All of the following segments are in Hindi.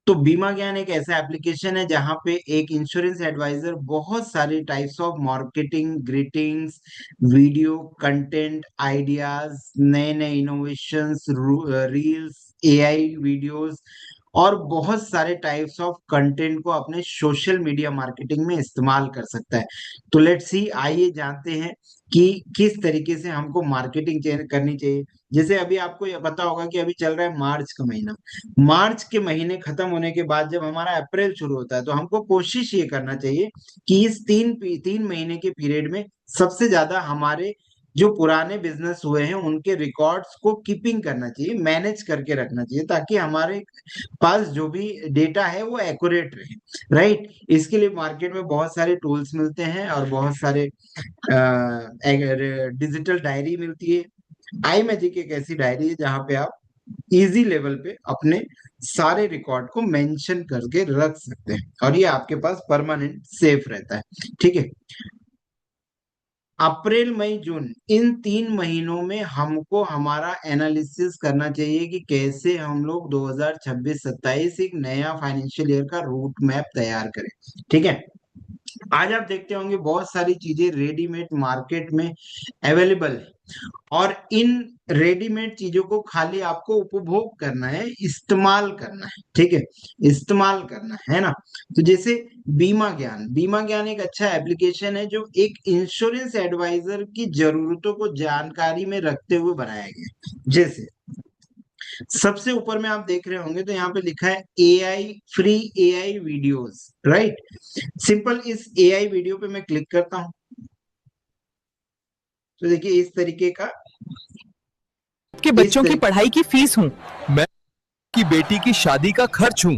तो बीमा ज्ञान एक ऐसा एप्लीकेशन है जहां पे एक इंश्योरेंस एडवाइजर बहुत सारे types of marketing, greetings, video content, ideas, नए नए इनोवेशंस, रील्स, एआई वीडियोस और बहुत सारे टाइप्स ऑफ कंटेंट को अपने सोशल मीडिया मार्केटिंग में इस्तेमाल कर सकता है। तो लेट्स सी, आइए जानते हैं कि किस तरीके से हमको मार्केटिंग करनी चाहिए। जैसे अभी आपको ये पता होगा कि अभी चल रहा है मार्च का महीना। मार्च के महीने खत्म होने के बाद जब हमारा अप्रैल शुरू होता है तो हमको कोशिश ये करना चाहिए कि इस तीन महीने के पीरियड में सबसे ज्यादा हमारे जो पुराने बिजनेस हुए हैं उनके रिकॉर्ड्स को कीपिंग करना चाहिए, मैनेज करके रखना चाहिए, ताकि हमारे पास जो भी डेटा है वो एक्यूरेट रहे। राइट, इसके लिए मार्केट में बहुत सारे टूल्स मिलते हैं और बहुत सारे डिजिटल डायरी मिलती है। आई मैजिक एक ऐसी डायरी है जहां पे आप इजी लेवल पे अपने सारे रिकॉर्ड को मेंशन करके रख सकते हैं और ये आपके पास परमानेंट सेफ रहता है। ठीक है, अप्रैल मई जून इन 3 महीनों में हमको हमारा एनालिसिस करना चाहिए कि कैसे हम लोग 2026-27 एक नया फाइनेंशियल ईयर का रूट मैप तैयार करें। ठीक है, आज आप देखते होंगे बहुत सारी चीजें रेडीमेड मार्केट में अवेलेबल है और इन रेडीमेड चीजों को खाली आपको उपभोग करना है, इस्तेमाल करना है। ठीक है, इस्तेमाल करना है ना। तो जैसे बीमा ज्ञान एक अच्छा एप्लीकेशन है जो एक इंश्योरेंस एडवाइजर की जरूरतों को जानकारी में रखते हुए बनाया गया है। जैसे सबसे ऊपर में आप देख रहे होंगे तो यहाँ पे लिखा है AI, free AI videos. Right, simple इस एआई वीडियो पे मैं क्लिक करता हूँ तो देखिए इस तरीके का, के इस बच्चों की तरीके पढ़ाई की फीस हूँ। मैं आपकी बेटी की शादी का खर्च हूँ।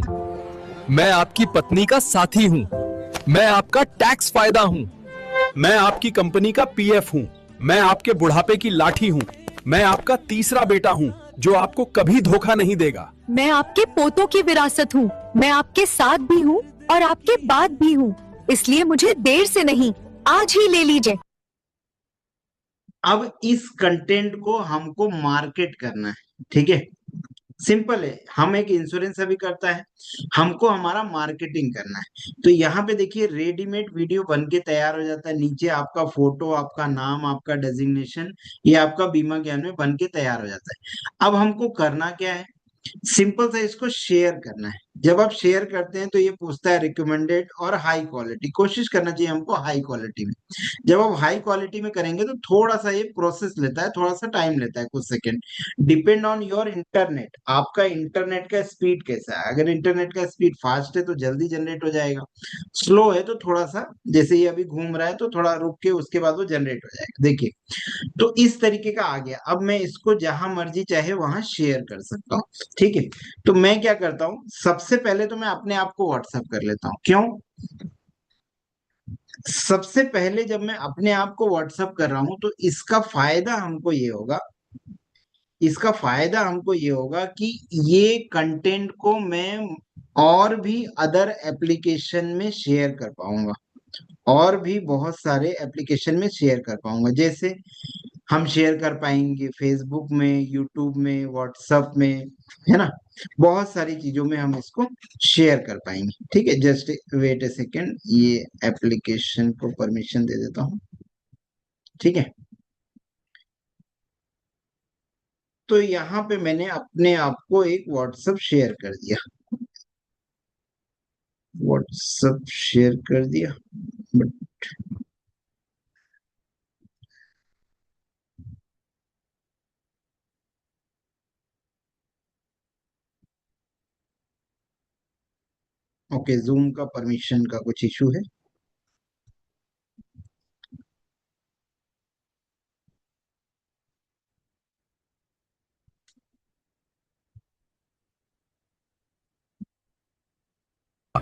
मैं आपकी पत्नी का साथी हूँ। मैं आपका टैक्स फायदा हूँ। मैं आपकी कंपनी का पीएफ हूँ। मैं आपके बुढ़ापे की लाठी हूँ। मैं आपका तीसरा बेटा हूँ जो आपको कभी धोखा नहीं देगा। मैं आपके पोतों की विरासत हूँ। मैं आपके साथ भी हूँ और आपके बाद भी हूँ। इसलिए मुझे देर से नहीं, आज ही ले लीजिए। अब इस कंटेंट को हमको मार्केट करना है। ठीक है, सिंपल है, हम एक इंश्योरेंस अभी करता है, हमको हमारा मार्केटिंग करना है। तो यहाँ पे देखिए रेडीमेड वीडियो बन के तैयार हो जाता है, नीचे आपका फोटो, आपका नाम, आपका डेजिग्नेशन, ये आपका बीमा ज्ञान में बन के तैयार हो जाता है। अब हमको करना क्या है, सिंपल सा इसको शेयर करना है। जब आप शेयर करते हैं तो ये पूछता है रिकमेंडेड और हाई क्वालिटी, कोशिश करना चाहिए हमको हाई क्वालिटी में। जब आप हाई क्वालिटी में करेंगे तो थोड़ा सा ये प्रोसेस लेता है, थोड़ा सा टाइम लेता है, कुछ second. Depend on your internet, आपका इंटरनेट का स्पीड कैसा है। अगर इंटरनेट का स्पीड फास्ट है तो जल्दी जनरेट हो जाएगा, स्लो है तो थोड़ा सा, जैसे ये अभी घूम रहा है तो थोड़ा रुक के उसके बाद वो जनरेट हो जाएगा। देखिए, तो इस तरीके का आ गया। अब मैं इसको जहां मर्जी चाहे वहां शेयर कर सकता हूँ। ठीक है, तो मैं क्या करता हूँ, सबसे पहले तो मैं अपने आप को व्हाट्सअप कर लेता हूँ। क्यों? सबसे पहले जब मैं अपने आप को व्हाट्सअप कर रहा हूं तो इसका फायदा हमको ये होगा कि ये कंटेंट को मैं और भी अदर एप्लीकेशन में शेयर कर पाऊंगा, और भी बहुत सारे एप्लीकेशन में शेयर कर पाऊंगा। जैसे हम शेयर कर पाएंगे फेसबुक में, यूट्यूब में, व्हाट्सएप में, है ना। बहुत सारी चीजों में हम इसको शेयर कर पाएंगे। ठीक है, जस्ट वेट ए सेकेंड, ये एप्लीकेशन को परमिशन दे देता हूँ। ठीक है, तो यहाँ पे मैंने अपने आप को एक व्हाट्सएप शेयर कर दिया, व्हाट्सएप शेयर कर दिया। बट ओके, जूम का परमिशन का कुछ इशू है।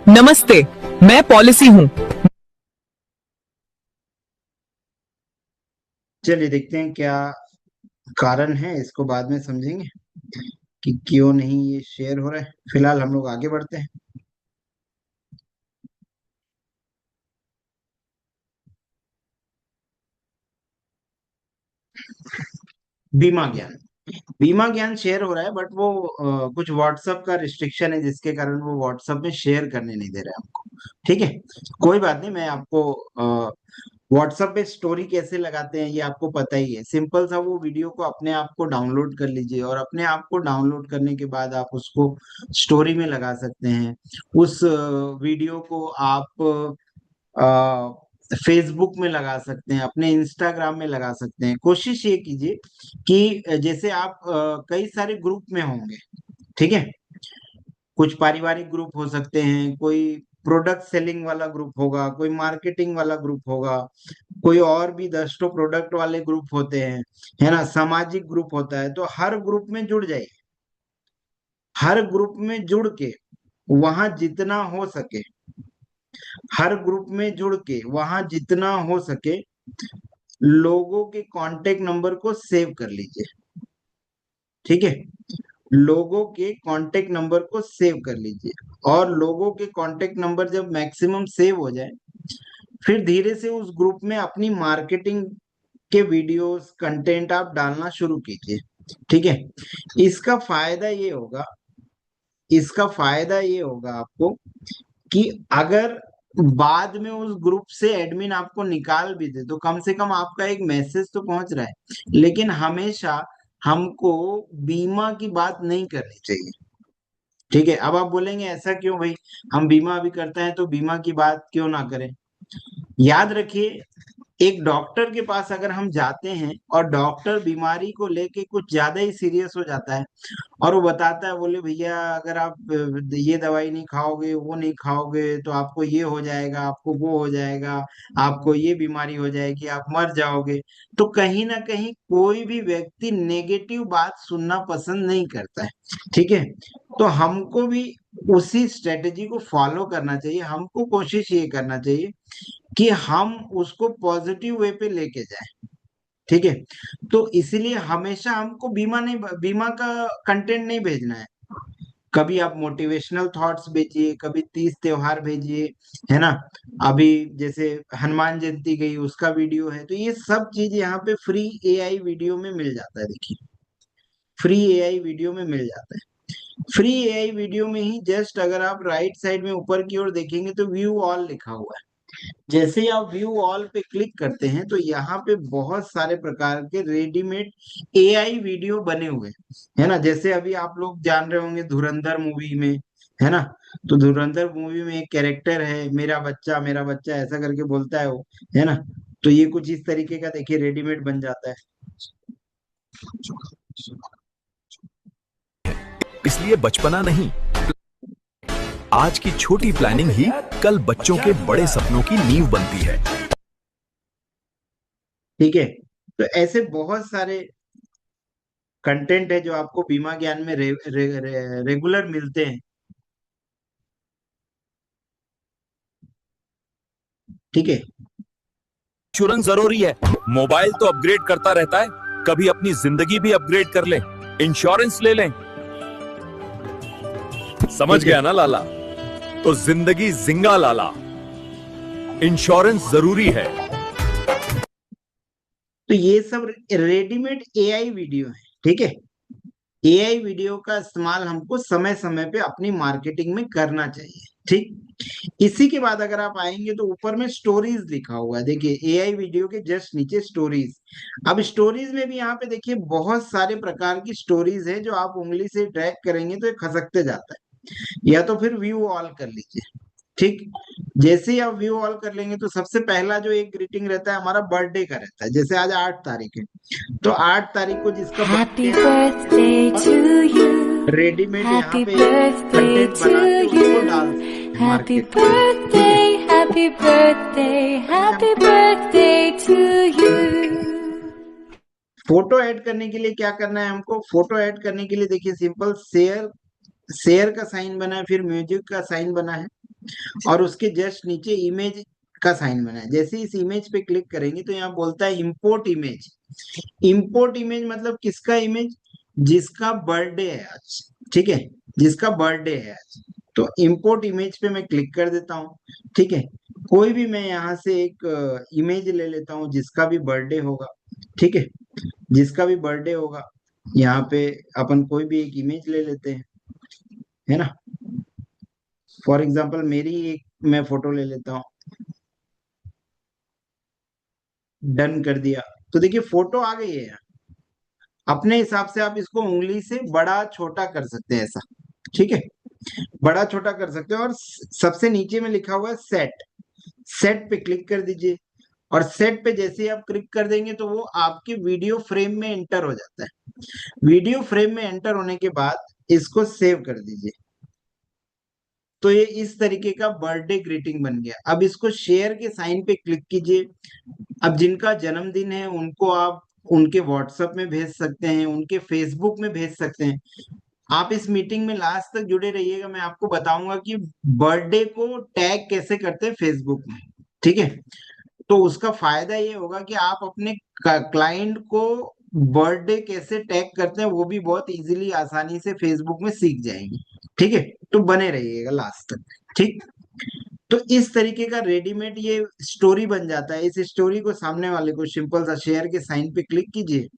नमस्ते, मैं पॉलिसी हूँ। चलिए देखते हैं क्या कारण है, इसको बाद में समझेंगे कि क्यों नहीं ये शेयर हो रहा है। फिलहाल हम लोग आगे बढ़ते हैं। बीमा ज्ञान, बीमा ज्ञान शेयर हो रहा है, बट वो कुछ व्हाट्सएप का रिस्ट्रिक्शन है जिसके कारण वो व्हाट्सएप में शेयर करने नहीं दे रहा है हमको। ठीक है, कोई बात नहीं, मैं आपको व्हाट्सएप पे स्टोरी कैसे लगाते हैं ये आपको पता ही है। सिंपल सा वो वीडियो को अपने आप को डाउनलोड कर लीजिए, और अपने आप को डाउनलोड करने के बाद आप उसको स्टोरी में लगा सकते हैं। उस वीडियो को आप फेसबुक में लगा सकते हैं, अपने इंस्टाग्राम में लगा सकते हैं। कोशिश ये कीजिए कि जैसे आप कई सारे ग्रुप में होंगे, ठीक है, कुछ पारिवारिक ग्रुप हो सकते हैं, कोई प्रोडक्ट सेलिंग वाला ग्रुप होगा, कोई मार्केटिंग वाला ग्रुप होगा, कोई और भी 10 प्रोडक्ट वाले ग्रुप होते हैं, है ना, सामाजिक ग्रुप होता है। तो हर ग्रुप में जुड़ जाइए, हर ग्रुप में जुड़ के वहां जितना हो सके, हर ग्रुप में जुड़ के वहां जितना हो सके लोगों के कांटेक्ट नंबर को सेव कर लीजिए। ठीक है, लोगों के कांटेक्ट नंबर को सेव कर लीजिए, और लोगों के कांटेक्ट नंबर जब मैक्सिमम सेव हो जाए, फिर धीरे से उस ग्रुप में अपनी मार्केटिंग के वीडियोस कंटेंट आप डालना शुरू कीजिए। ठीक है, इसका फायदा ये होगा, इसका फायदा ये होगा आपको कि अगर बाद में उस ग्रुप से एडमिन आपको निकाल भी दे तो कम से कम आपका एक मैसेज तो पहुंच रहा है। लेकिन हमेशा हमको बीमा की बात नहीं करनी चाहिए। ठीक है, अब आप बोलेंगे ऐसा क्यों भाई, हम बीमा अभी करते हैं तो बीमा की बात क्यों ना करें। याद रखिए, एक डॉक्टर के पास अगर हम जाते हैं और डॉक्टर बीमारी को लेके कुछ ज्यादा ही सीरियस हो जाता है, और वो बताता है, बोले भैया अगर आप ये दवाई नहीं खाओगे, वो नहीं खाओगे तो आपको ये हो जाएगा, आपको वो हो जाएगा, आपको ये बीमारी हो जाएगी, आप मर जाओगे। तो कहीं ना कहीं कोई भी व्यक्ति नेगेटिव बात सुनना पसंद नहीं करता है। ठीक है, तो हमको भी उसी स्ट्रेटेजी को फॉलो करना चाहिए। हमको कोशिश ये करना चाहिए कि हम उसको पॉजिटिव वे पे लेके जाएं। ठीक है, तो इसलिए हमेशा हमको बीमा का कंटेंट नहीं भेजना है। कभी आप मोटिवेशनल थॉट्स भेजिए, कभी तीज त्योहार भेजिए, है ना। अभी जैसे हनुमान जयंती गई उसका वीडियो है, तो ये सब चीज यहाँ पे फ्री एआई वीडियो में मिल जाता है। देखिए, फ्री एआई वीडियो में मिल जाता है। फ्री एआई वीडियो में ही जस्ट अगर आप राइट साइड में ऊपर की ओर देखेंगे तो व्यू ऑल लिखा हुआ है। जैसे ही आप व्यू ऑल पे क्लिक करते हैं तो यहाँ पे बहुत सारे प्रकार के रेडीमेड एआई वीडियो बने हुए हैं, है ना। जैसे अभी आप लोग जान रहे होंगे धुरंधर मूवी में, है ना, तो धुरंधर मूवी में एक कैरेक्टर है, मेरा बच्चा ऐसा करके बोलता है वो, है ना। तो ये कुछ इस तरीके का देखिए रेडीमेड बन जाता है। इसलिए बचपना नहीं, आज की छोटी प्लानिंग ही कल बच्चों के बड़े सपनों की नींव बनती है। ठीक है, तो ऐसे बहुत सारे कंटेंट है जो आपको बीमा ज्ञान में रेगुलर मिलते हैं। ठीक है, इंश्योरेंस जरूरी है। मोबाइल तो अपग्रेड करता रहता है, कभी अपनी जिंदगी भी अपग्रेड कर ले, इंश्योरेंस ले लें। समझ ठीक है, गया ना लाला? तो जिंदगी जिंगा लाला, इंश्योरेंस जरूरी है। तो ये सब रेडीमेड एआई वीडियो है। ठीक है, एआई वीडियो का इस्तेमाल हमको समय समय पे अपनी मार्केटिंग में करना चाहिए। ठीक, इसी के बाद अगर आप आएंगे तो ऊपर में स्टोरीज लिखा हुआ है, देखिए एआई वीडियो के जस्ट नीचे स्टोरीज। अब स्टोरीज में भी यहाँ पे देखिए बहुत सारे प्रकार की स्टोरीज है, जो आप उंगली से ड्रैग करेंगे तो ये खसकते जाता है, या तो फिर व्यू ऑल कर लीजिए। ठीक, जैसे ही आप व्यू ऑल कर लेंगे तो सबसे पहला जो एक ग्रीटिंग रहता है हमारा बर्थडे का रहता है। जैसे आज 8 तारीख है, तो 8 तारीख को जिसका Happy बर्थडे birthday है, to you. रेडीमेड यहाँ Happy पे birthday कंटेंट to बना के उसको डाल you. सकते हैं Happy मार्केट में। ठीक है, birthday, happy birthday, happy birthday to you. Photo add करने के लिए क्या करना है हमको, फोटो ऐड करने के लिए देखिए सिंपल शेयर, शेयर का साइन बना है, फिर म्यूजिक का साइन बना है, और उसके जस्ट नीचे इमेज का साइन बना है। जैसे इस इमेज पे क्लिक करेंगे तो यहाँ बोलता है इंपोर्ट इमेज। इंपोर्ट इमेज मतलब किसका इमेज, जिसका बर्थडे है आज। ठीक है, जिसका बर्थडे है आज, तो इंपोर्ट इमेज पे मैं क्लिक कर देता हूँ। ठीक है, कोई भी मैं यहाँ से एक इमेज ले लेता हूँ जिसका भी बर्थडे होगा। ठीक है, जिसका भी बर्थडे होगा, यहाँ पे अपन कोई भी एक इमेज ले लेते हैं, है ना। फॉर एग्जाम्पल मेरी एक मैं फोटो ले लेता हूँ, डन कर दिया। तो देखिए फोटो आ गई है। अपने हिसाब से आप इसको उंगली से बड़ा छोटा कर सकते हैं ऐसा, ठीक है। बड़ा छोटा कर सकते हैं और सबसे नीचे में लिखा हुआ है सेट। सेट पे क्लिक कर दीजिए और सेट पे जैसे ही आप क्लिक कर देंगे तो वो आपके वीडियो फ्रेम में एंटर हो जाता है। वीडियो फ्रेम में एंटर होने के बाद इसको सेव कर दीजिए। तो ये इस तरीके का बर्थडे ग्रीटिंग बन गया। अब इसको शेयर के साइन पे क्लिक कीजिए। अब जिनका जन्मदिन है उनको आप उनके व्हाट्सएप में भेज सकते हैं, उनके फेसबुक में भेज सकते हैं। आप इस मीटिंग में लास्ट तक जुड़े रहिएगा, मैं आपको बताऊंगा कि बर्थडे को टैग कैसे करते हैं फेसबुक में, ठीक है। तो उसका फायदा ये होगा कि आप अपने क्लाइंट को बर्थडे कैसे टैग करते हैं वो भी बहुत इजीली आसानी से फेसबुक में सीख जाएंगे, ठीक है। तो बने रहिएगा लास्ट तक, ठीक। तो इस तरीके का रेडीमेड ये स्टोरी बन जाता है। इस स्टोरी को सामने वाले को सिंपल सा शेयर के साइन पे क्लिक कीजिए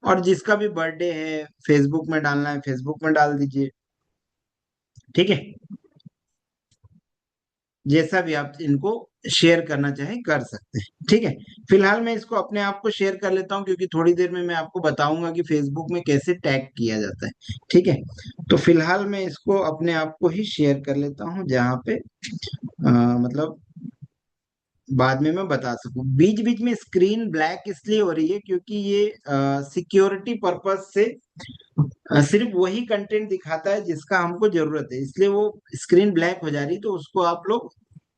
और जिसका भी बर्थडे है फेसबुक में डालना है फेसबुक में डाल दीजिए, ठीक है। जैसा भी आप इनको शेयर करना चाहें कर सकते हैं, ठीक है। फिलहाल मैं इसको अपने आप को शेयर कर लेता हूं क्योंकि थोड़ी देर में मैं आपको बताऊंगा कि फेसबुक में कैसे टैग किया जाता है, ठीक है। तो फिलहाल मैं इसको अपने आप को ही शेयर कर लेता हूं जहां पे मतलब बाद में मैं बता सकूं। बीच बीच में स्क्रीन ब्लैक इसलिए हो रही है क्योंकि ये सिक्योरिटी पर्पस से सिर्फ वही कंटेंट दिखाता है जिसका हमको जरूरत है, इसलिए वो स्क्रीन ब्लैक हो जा रही, तो उसको आप लोग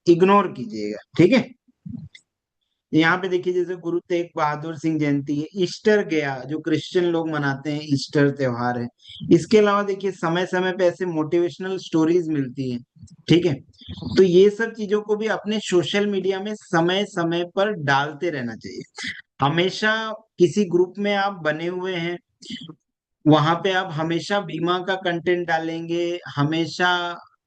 इग्नोर कीजिएगा, ठीक है। यहाँ पे देखिए जैसे गुरु तेग बहादुर सिंह जयंती है, ईस्टर गया जो क्रिश्चियन लोग मनाते हैं, ईस्टर त्योहार है। इसके अलावा देखिए समय समय पे ऐसे मोटिवेशनल स्टोरीज मिलती हैं, ठीक है। तो ये सब चीजों को भी अपने सोशल मीडिया में समय समय पर डालते रहना चाहिए। हमेशा किसी ग्रुप में आप बने हुए हैं, वहां पे आप हमेशा बीमा का कंटेंट डालेंगे, हमेशा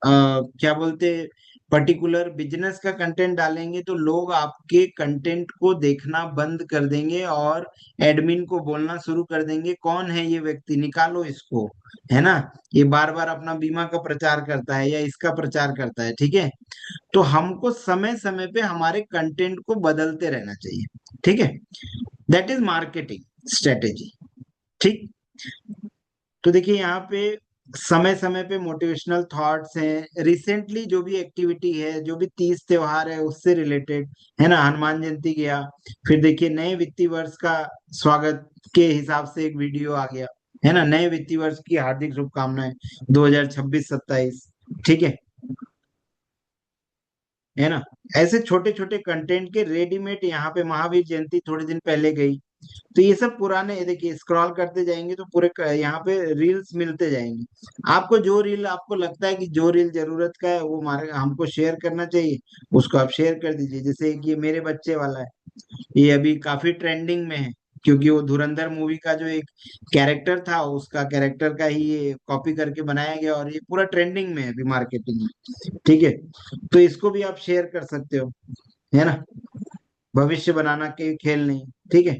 क्या बोलते पर्टिकुलर बिजनेस का कंटेंट डालेंगे तो लोग आपके कंटेंट को देखना बंद कर देंगे और एडमिन को बोलना शुरू कर देंगे कौन है ये व्यक्ति, निकालो इसको, है ना। ये बार बार अपना बीमा का प्रचार करता है या इसका प्रचार करता है, ठीक है। तो हमको समय समय पे हमारे कंटेंट को बदलते रहना चाहिए, ठीक है। दैट इज मार्केटिंग स्ट्रेटेजी, ठीक। तो देखिए यहाँ पे समय समय पे मोटिवेशनल थॉट्स हैं, रिसेंटली जो भी एक्टिविटी है, जो भी तीज त्योहार है उससे रिलेटेड, है ना। हनुमान जयंती गया, फिर देखिए नए वित्तीय वर्ष का स्वागत के हिसाब से एक वीडियो आ गया, है ना। नए वित्तीय वर्ष की हार्दिक शुभकामनाएं 2026-27, ठीक है ना। ऐसे छोटे छोटे कंटेंट के रेडीमेड यहाँ पे महावीर जयंती थोड़े दिन पहले गई, तो ये सब पुराने, ये देखिए स्क्रॉल करते जाएंगे तो पूरे यहाँ पे रील्स मिलते जाएंगे। आपको जो रील आपको लगता है कि जो रील जरूरत का है वो हमारे हमको शेयर करना चाहिए, उसको आप शेयर कर दीजिए। जैसे कि ये मेरे बच्चे वाला है, ये अभी काफी ट्रेंडिंग में है क्योंकि वो धुरंधर मूवी का जो एक कैरेक्टर था उसका कैरेक्टर का ही ये कॉपी करके बनाया गया और ये पूरा ट्रेंडिंग में है अभी मार्केटिंग में, ठीक है। तो इसको भी आप शेयर कर सकते हो, है ना। भविष्य बनाना के खेल नहीं, ठीक है।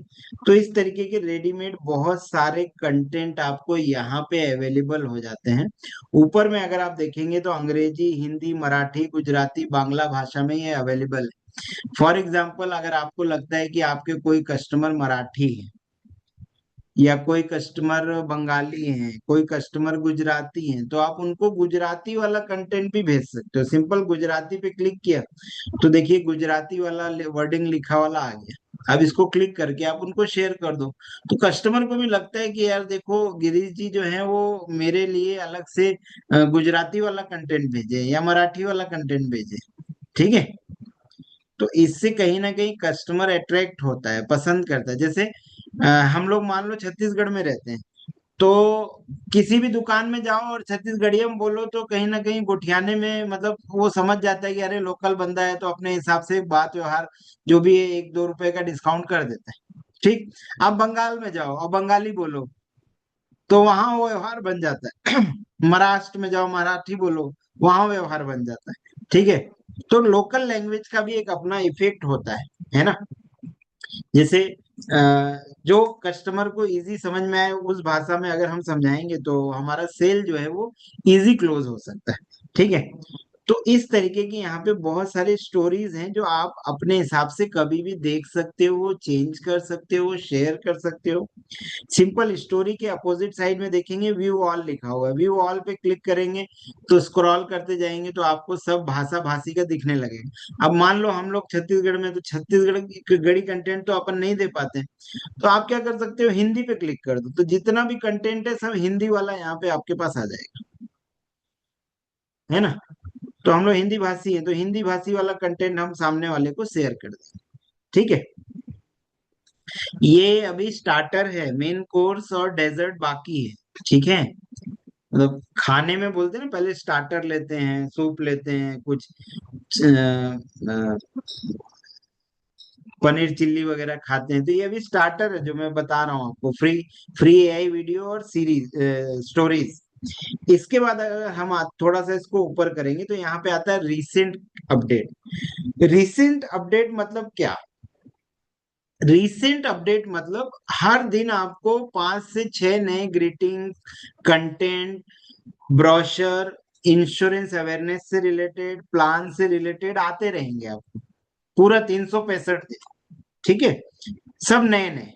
तो इस तरीके के रेडीमेड बहुत सारे कंटेंट आपको यहाँ पे अवेलेबल हो जाते हैं। ऊपर में अगर आप देखेंगे तो अंग्रेजी, हिंदी, मराठी, गुजराती, बांग्ला भाषा में ये अवेलेबल है। फॉर एग्जाम्पल अगर आपको लगता है कि आपके कोई कस्टमर मराठी है या कोई कस्टमर बंगाली है, कोई कस्टमर गुजराती है, तो आप उनको गुजराती वाला कंटेंट भी भेज सकते हो। सिंपल गुजराती पे क्लिक किया तो देखिए गुजराती वाला वर्डिंग लिखा वाला आ गया। अब इसको क्लिक करके आप उनको शेयर कर दो, तो कस्टमर को भी लगता है कि यार देखो गिरीश जी जो है वो मेरे लिए अलग से गुजराती वाला कंटेंट भेजे या मराठी वाला कंटेंट भेजे, ठीक है। तो इससे कहीं ना कहीं कस्टमर अट्रैक्ट होता है, पसंद करता है। जैसे हम लोग मान लो छत्तीसगढ़ में रहते हैं, तो किसी भी दुकान में जाओ और छत्तीसगढ़िया में बोलो तो कहीं ना कहीं गोठियाने में मतलब वो समझ जाता है कि अरे लोकल बंदा है, तो अपने हिसाब से बात व्यवहार जो भी है 1-2 रुपए का डिस्काउंट कर देता है, ठीक। आप बंगाल में जाओ और बंगाली बोलो तो वहां वो व्यवहार बन जाता है। महाराष्ट्र में जाओ मराठी बोलो, वहां व्यवहार बन जाता है, ठीक है। तो लोकल लैंग्वेज का भी एक अपना इफेक्ट होता है ना। जैसे जो कस्टमर को इजी समझ में आए उस भाषा में अगर हम समझाएंगे तो हमारा सेल जो है वो इजी क्लोज हो सकता है। ठीक है। तो इस तरीके की यहाँ पे बहुत सारी स्टोरीज हैं जो आप अपने हिसाब से कभी भी देख सकते हो, चेंज कर सकते हो, शेयर कर सकते हो। सिंपल स्टोरी के अपोजिट साइड में देखेंगे व्यू ऑल लिखा हुआ है, व्यू ऑल पे क्लिक करेंगे तो स्क्रॉल करते जाएंगे तो आपको सब भाषा भाषी का दिखने लगेगा। अब मान लो हम लोग छत्तीसगढ़ में, तो छत्तीसगढ़ की गढ़ी कंटेंट तो अपन नहीं दे पाते, तो आप क्या कर सकते हो, हिंदी पे क्लिक कर दो तो जितना भी कंटेंट है सब हिंदी वाला यहाँ पे आपके पास आ जाएगा, है ना। तो हम लोग हिंदी भाषी हैं तो हिंदी भाषी वाला कंटेंट हम सामने वाले को शेयर कर देंगे। ठीक है। ये अभी स्टार्टर है, मेन कोर्स और डेजर्ट बाकी है। ठीक है। मतलब खाने में बोलते हैं ना, पहले स्टार्टर लेते हैं, सूप लेते हैं, कुछ पनीर चिल्ली वगैरह खाते हैं, तो ये अभी स्टार्टर है जो मैं बता रहा हूँ आपको, फ्री फ्री एआई वीडियो और सीरीज स्टोरीज। इसके बाद अगर हम थोड़ा सा इसको ऊपर करेंगे तो यहाँ पे आता है रीसेंट अपडेट। रीसेंट अपडेट मतलब क्या? रीसेंट अपडेट मतलब हर दिन आपको 5 से 6 नए greeting, content, brochure, insurance awareness से रिलेटेड, प्लान से रिलेटेड आते रहेंगे आपको पूरा 365 दिन। ठीक है। सब नए नए।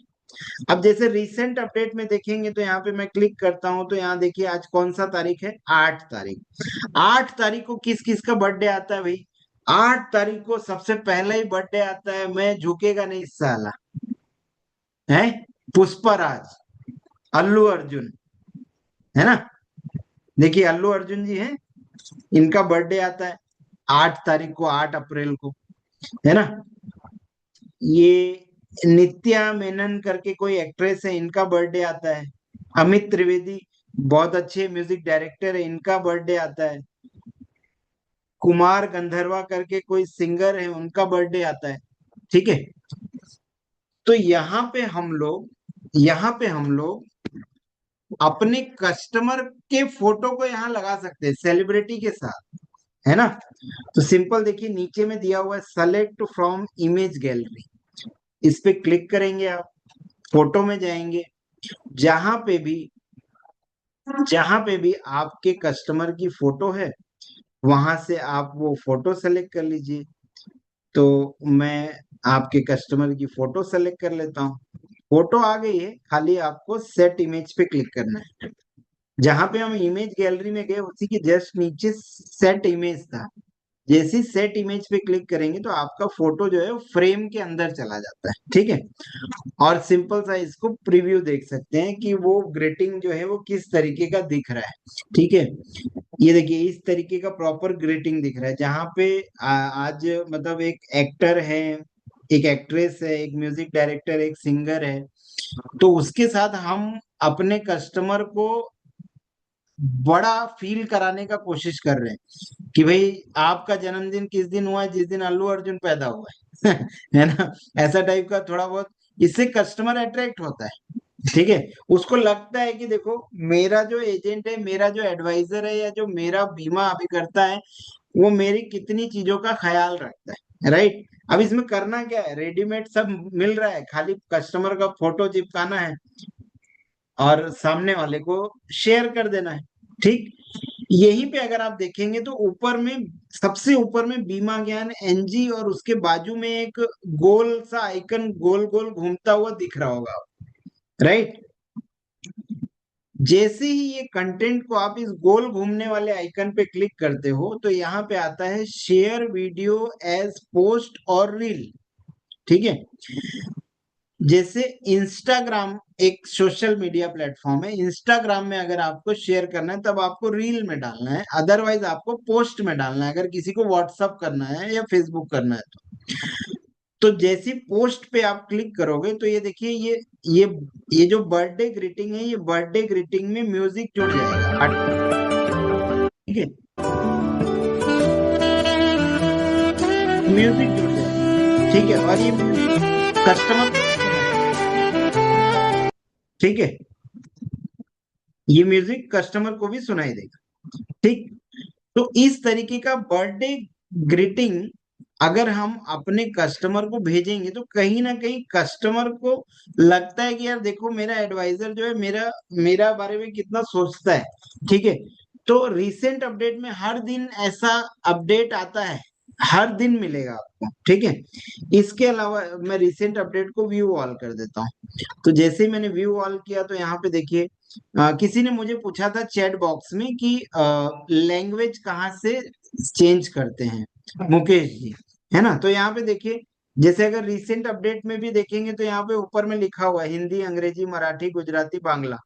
अब जैसे रिसेंट अपडेट में देखेंगे तो यहाँ पे मैं क्लिक करता हूं तो यहाँ देखिए आज कौन सा तारीख है, 8 तारीख। 8 तारीख को किस किस का बर्थडे आता है भाई? 8 तारीख को सबसे पहला ही बर्थडे आता है, मैं झुकेगा नहीं साला, है, पुष्पराज, अल्लू अर्जुन, है ना। देखिए अल्लू अर्जुन जी हैं, इनका बर्थडे आता है 8 तारीख को, 8 अप्रैल को, है ना। ये नित्या मेनन करके कोई एक्ट्रेस है, इनका बर्थडे आता है। अमित त्रिवेदी बहुत अच्छे म्यूजिक डायरेक्टर है, इनका बर्थडे आता है। कुमार गंधर्वा करके कोई सिंगर है, उनका बर्थडे आता है। ठीक है। तो यहाँ पे हम लोग अपने कस्टमर के फोटो को यहाँ लगा सकते हैं सेलिब्रिटी के साथ, है ना। तो सिंपल देखिए नीचे में दिया हुआ है सेलेक्ट फ्रॉम इमेज गैलरी, इस पे क्लिक करेंगे आप, फोटो में जाएंगे, जहां पे भी जहां पे भी आपके कस्टमर की फोटो है वहां से आप वो फोटो सेलेक्ट कर लीजिए। तो मैं आपके कस्टमर की फोटो सेलेक्ट कर लेता हूँ, फोटो आ गई है, खाली आपको सेट इमेज पे क्लिक करना है। जहां पे हम इमेज गैलरी में गए उसी के जस्ट नीचे सेट इमेज था, जैसे सेट इमेज पे क्लिक करेंगे तो आपका फोटो जो है वो फ्रेम के अंदर चला जाता है। ठीक है। और सिंपल सा इसको प्रीव्यू देख सकते हैं कि वो ग्रेटिंग जो है वो किस तरीके का दिख रहा है। ठीक है। ये देखिए इस तरीके का प्रॉपर ग्रेटिंग दिख रहा है, जहाँ पे आज मतलब एक एक्टर है, एक एक्ट्रेस है, एक म्यूजिक डायरेक्टर, एक सिंगर है, तो उसके साथ हम अपने कस्टमर को बड़ा फील कराने का कोशिश कर रहे हैं कि भाई आपका जन्मदिन किस दिन हुआ है, जिस दिन अल्लू अर्जुन पैदा हुआ है है ना। ऐसा टाइप का थोड़ा बहुत, इससे कस्टमर अट्रैक्ट होता है। ठीक है। उसको लगता है कि देखो मेरा जो एजेंट है, मेरा जो एडवाइजर है, या जो मेरा बीमा अभी करता है, वो मेरी कितनी चीजों का ख्याल रखता है, राइट। अब इसमें करना क्या है, रेडीमेड सब मिल रहा है, खाली कस्टमर का फोटो चिपकाना है और सामने वाले को शेयर कर देना है। ठीक। यहीं पे अगर आप देखेंगे तो ऊपर में, सबसे ऊपर में बीमा ज्ञान एनजी, और उसके बाजू में एक गोल सा आइकन गोल गोल घूमता हुआ दिख रहा होगा, राइट। जैसे ही ये कंटेंट को आप इस गोल घूमने वाले आइकन पे क्लिक करते हो तो यहाँ पे आता है शेयर वीडियो एज पोस्ट और रील। ठीक है। जैसे इंस्टाग्राम एक सोशल मीडिया प्लेटफॉर्म है, इंस्टाग्राम में अगर आपको शेयर करना है तब आपको रील में डालना है, अदरवाइज आपको पोस्ट में डालना है अगर किसी को व्हाट्सअप करना है या फेसबुक करना है तो जैसी पोस्ट पे आप क्लिक करोगे तो ये देखिए ये ये जो बर्थडे ग्रीटिंग है, ये बर्थडे ग्रीटिंग में म्यूजिक जुड़ जाएगा। ठीक है। म्यूजिक जुड़ जाएगा। ठीक है। और ये कस्टमर, ठीक है, ये म्यूजिक कस्टमर को भी सुनाई देगा। ठीक। तो इस तरीके का बर्थडे ग्रीटिंग अगर हम अपने कस्टमर को भेजेंगे तो कहीं ना कहीं कस्टमर को लगता है कि यार देखो मेरा एडवाइजर जो है मेरा मेरा बारे में कितना सोचता है। ठीक है। तो रिसेंट अपडेट में हर दिन ऐसा अपडेट आता है, हर दिन मिलेगा आपको। ठीक है। इसके अलावा मैं रिसेंट अपडेट को व्यू ऑल कर देता हूँ। तो जैसे ही मैंने व्यू ऑल किया तो यहाँ पे देखिए किसी ने मुझे पूछा था चैट बॉक्स में कि लैंग्वेज कहाँ से चेंज करते हैं मुकेश जी, है ना। तो यहाँ पे देखिए, जैसे अगर रिसेंट अपडेट में भी देखेंगे तो यहाँ पे ऊपर में लिखा हुआ है हिंदी, अंग्रेजी, मराठी, गुजराती, बांग्ला।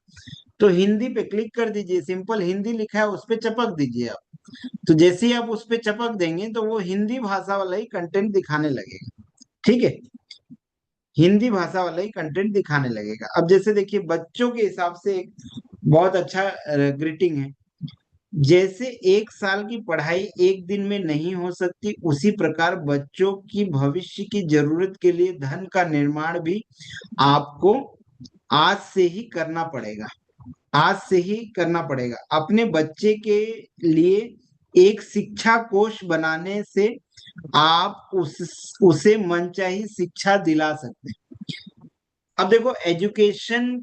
तो हिंदी पे क्लिक कर दीजिए, सिंपल हिंदी लिखा है उस पे चपक दीजिए आप। तो जैसे ही आप उस पे चपक देंगे तो वो हिंदी भाषा वाला ही कंटेंट दिखाने लगेगा। ठीक है। हिंदी भाषा वाला ही कंटेंट दिखाने लगेगा। अब जैसे देखिए बच्चों के हिसाब से एक बहुत अच्छा ग्रीटिंग है। जैसे 1 साल की पढ़ाई एक दिन में नहीं हो सकती, उसी प्रकार बच्चों की भविष्य की जरूरत के लिए धन का निर्माण भी आपको आज से ही करना पड़ेगा। आज से ही करना पड़ेगा। अपने बच्चे के लिए एक शिक्षा कोष बनाने से आप उसे मनचाही शिक्षा दिला सकते हैं। अब देखो एजुकेशन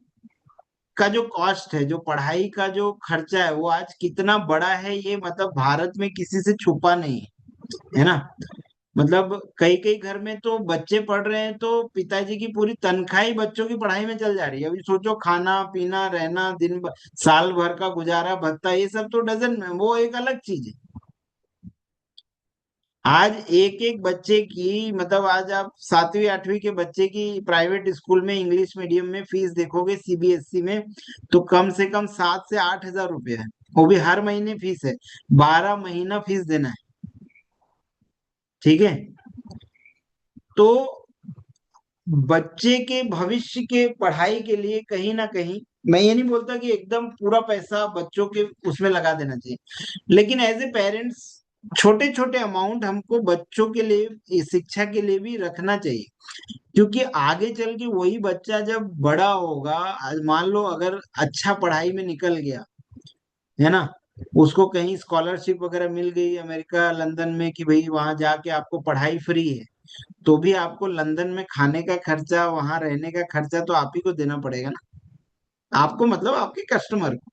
का जो कॉस्ट है, जो पढ़ाई का जो खर्चा है, वो आज कितना बड़ा है ये मतलब भारत में किसी से छुपा नहीं है ना। मतलब कई कई घर में तो बच्चे पढ़ रहे हैं तो पिताजी की पूरी तनख्वाह ही बच्चों की पढ़ाई में चल जा रही है। अभी सोचो खाना पीना रहना साल भर का गुजारा भत्ता ये सब तो डजन में, वो एक अलग चीज है। आज एक एक बच्चे की मतलब आज आप 7वीं 8वीं के बच्चे की प्राइवेट स्कूल में इंग्लिश मीडियम में फीस देखोगे सीबीएसई में, तो कम से कम 7 से 8 हजार रुपये है। वो भी हर महीने फीस है, 12 महीना फीस देना है। ठीक है। तो बच्चे के भविष्य के पढ़ाई के लिए कहीं ना कहीं, मैं ये नहीं बोलता कि एकदम पूरा पैसा बच्चों के उसमें लगा देना चाहिए, लेकिन एज ए पेरेंट्स छोटे छोटे अमाउंट हमको बच्चों के लिए इस शिक्षा के लिए भी रखना चाहिए। क्योंकि आगे चल के वही बच्चा जब बड़ा होगा, आज मान लो अगर अच्छा पढ़ाई में निकल गया, है ना, उसको कहीं स्कॉलरशिप वगैरह मिल गई अमेरिका लंदन में कि भाई वहां जाके आपको पढ़ाई फ्री है, तो भी आपको लंदन में खाने का खर्चा, वहां रहने का खर्चा तो आप ही को देना पड़ेगा ना। आपको मतलब आपके कस्टमर को,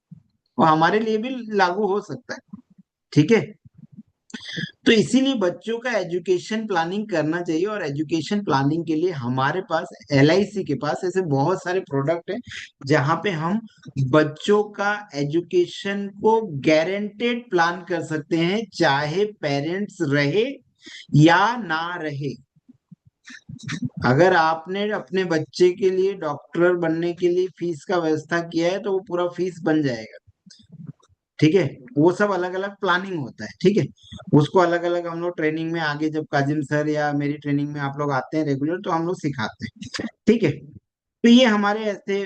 और हमारे लिए भी लागू हो सकता है। ठीक है। तो इसीलिए बच्चों का एजुकेशन प्लानिंग करना चाहिए, और एजुकेशन प्लानिंग के लिए हमारे पास एलआईसी के पास ऐसे बहुत सारे प्रोडक्ट हैं जहां पे हम बच्चों का एजुकेशन को गारंटेड प्लान कर सकते हैं, चाहे पेरेंट्स रहे या ना रहे। अगर आपने अपने बच्चे के लिए डॉक्टर बनने के लिए फीस का व्यवस्था किया है तो वो पूरा फीस बन जाएगा। ठीक है। वो सब अलग अलग प्लानिंग होता है। ठीक है। उसको अलग अलग हम लोग ट्रेनिंग में आगे जब काजिम सर या मेरी ट्रेनिंग में आप लोग आते हैं रेगुलर तो हम लोग सिखाते हैं। ठीक है। तो ये हमारे ऐसे,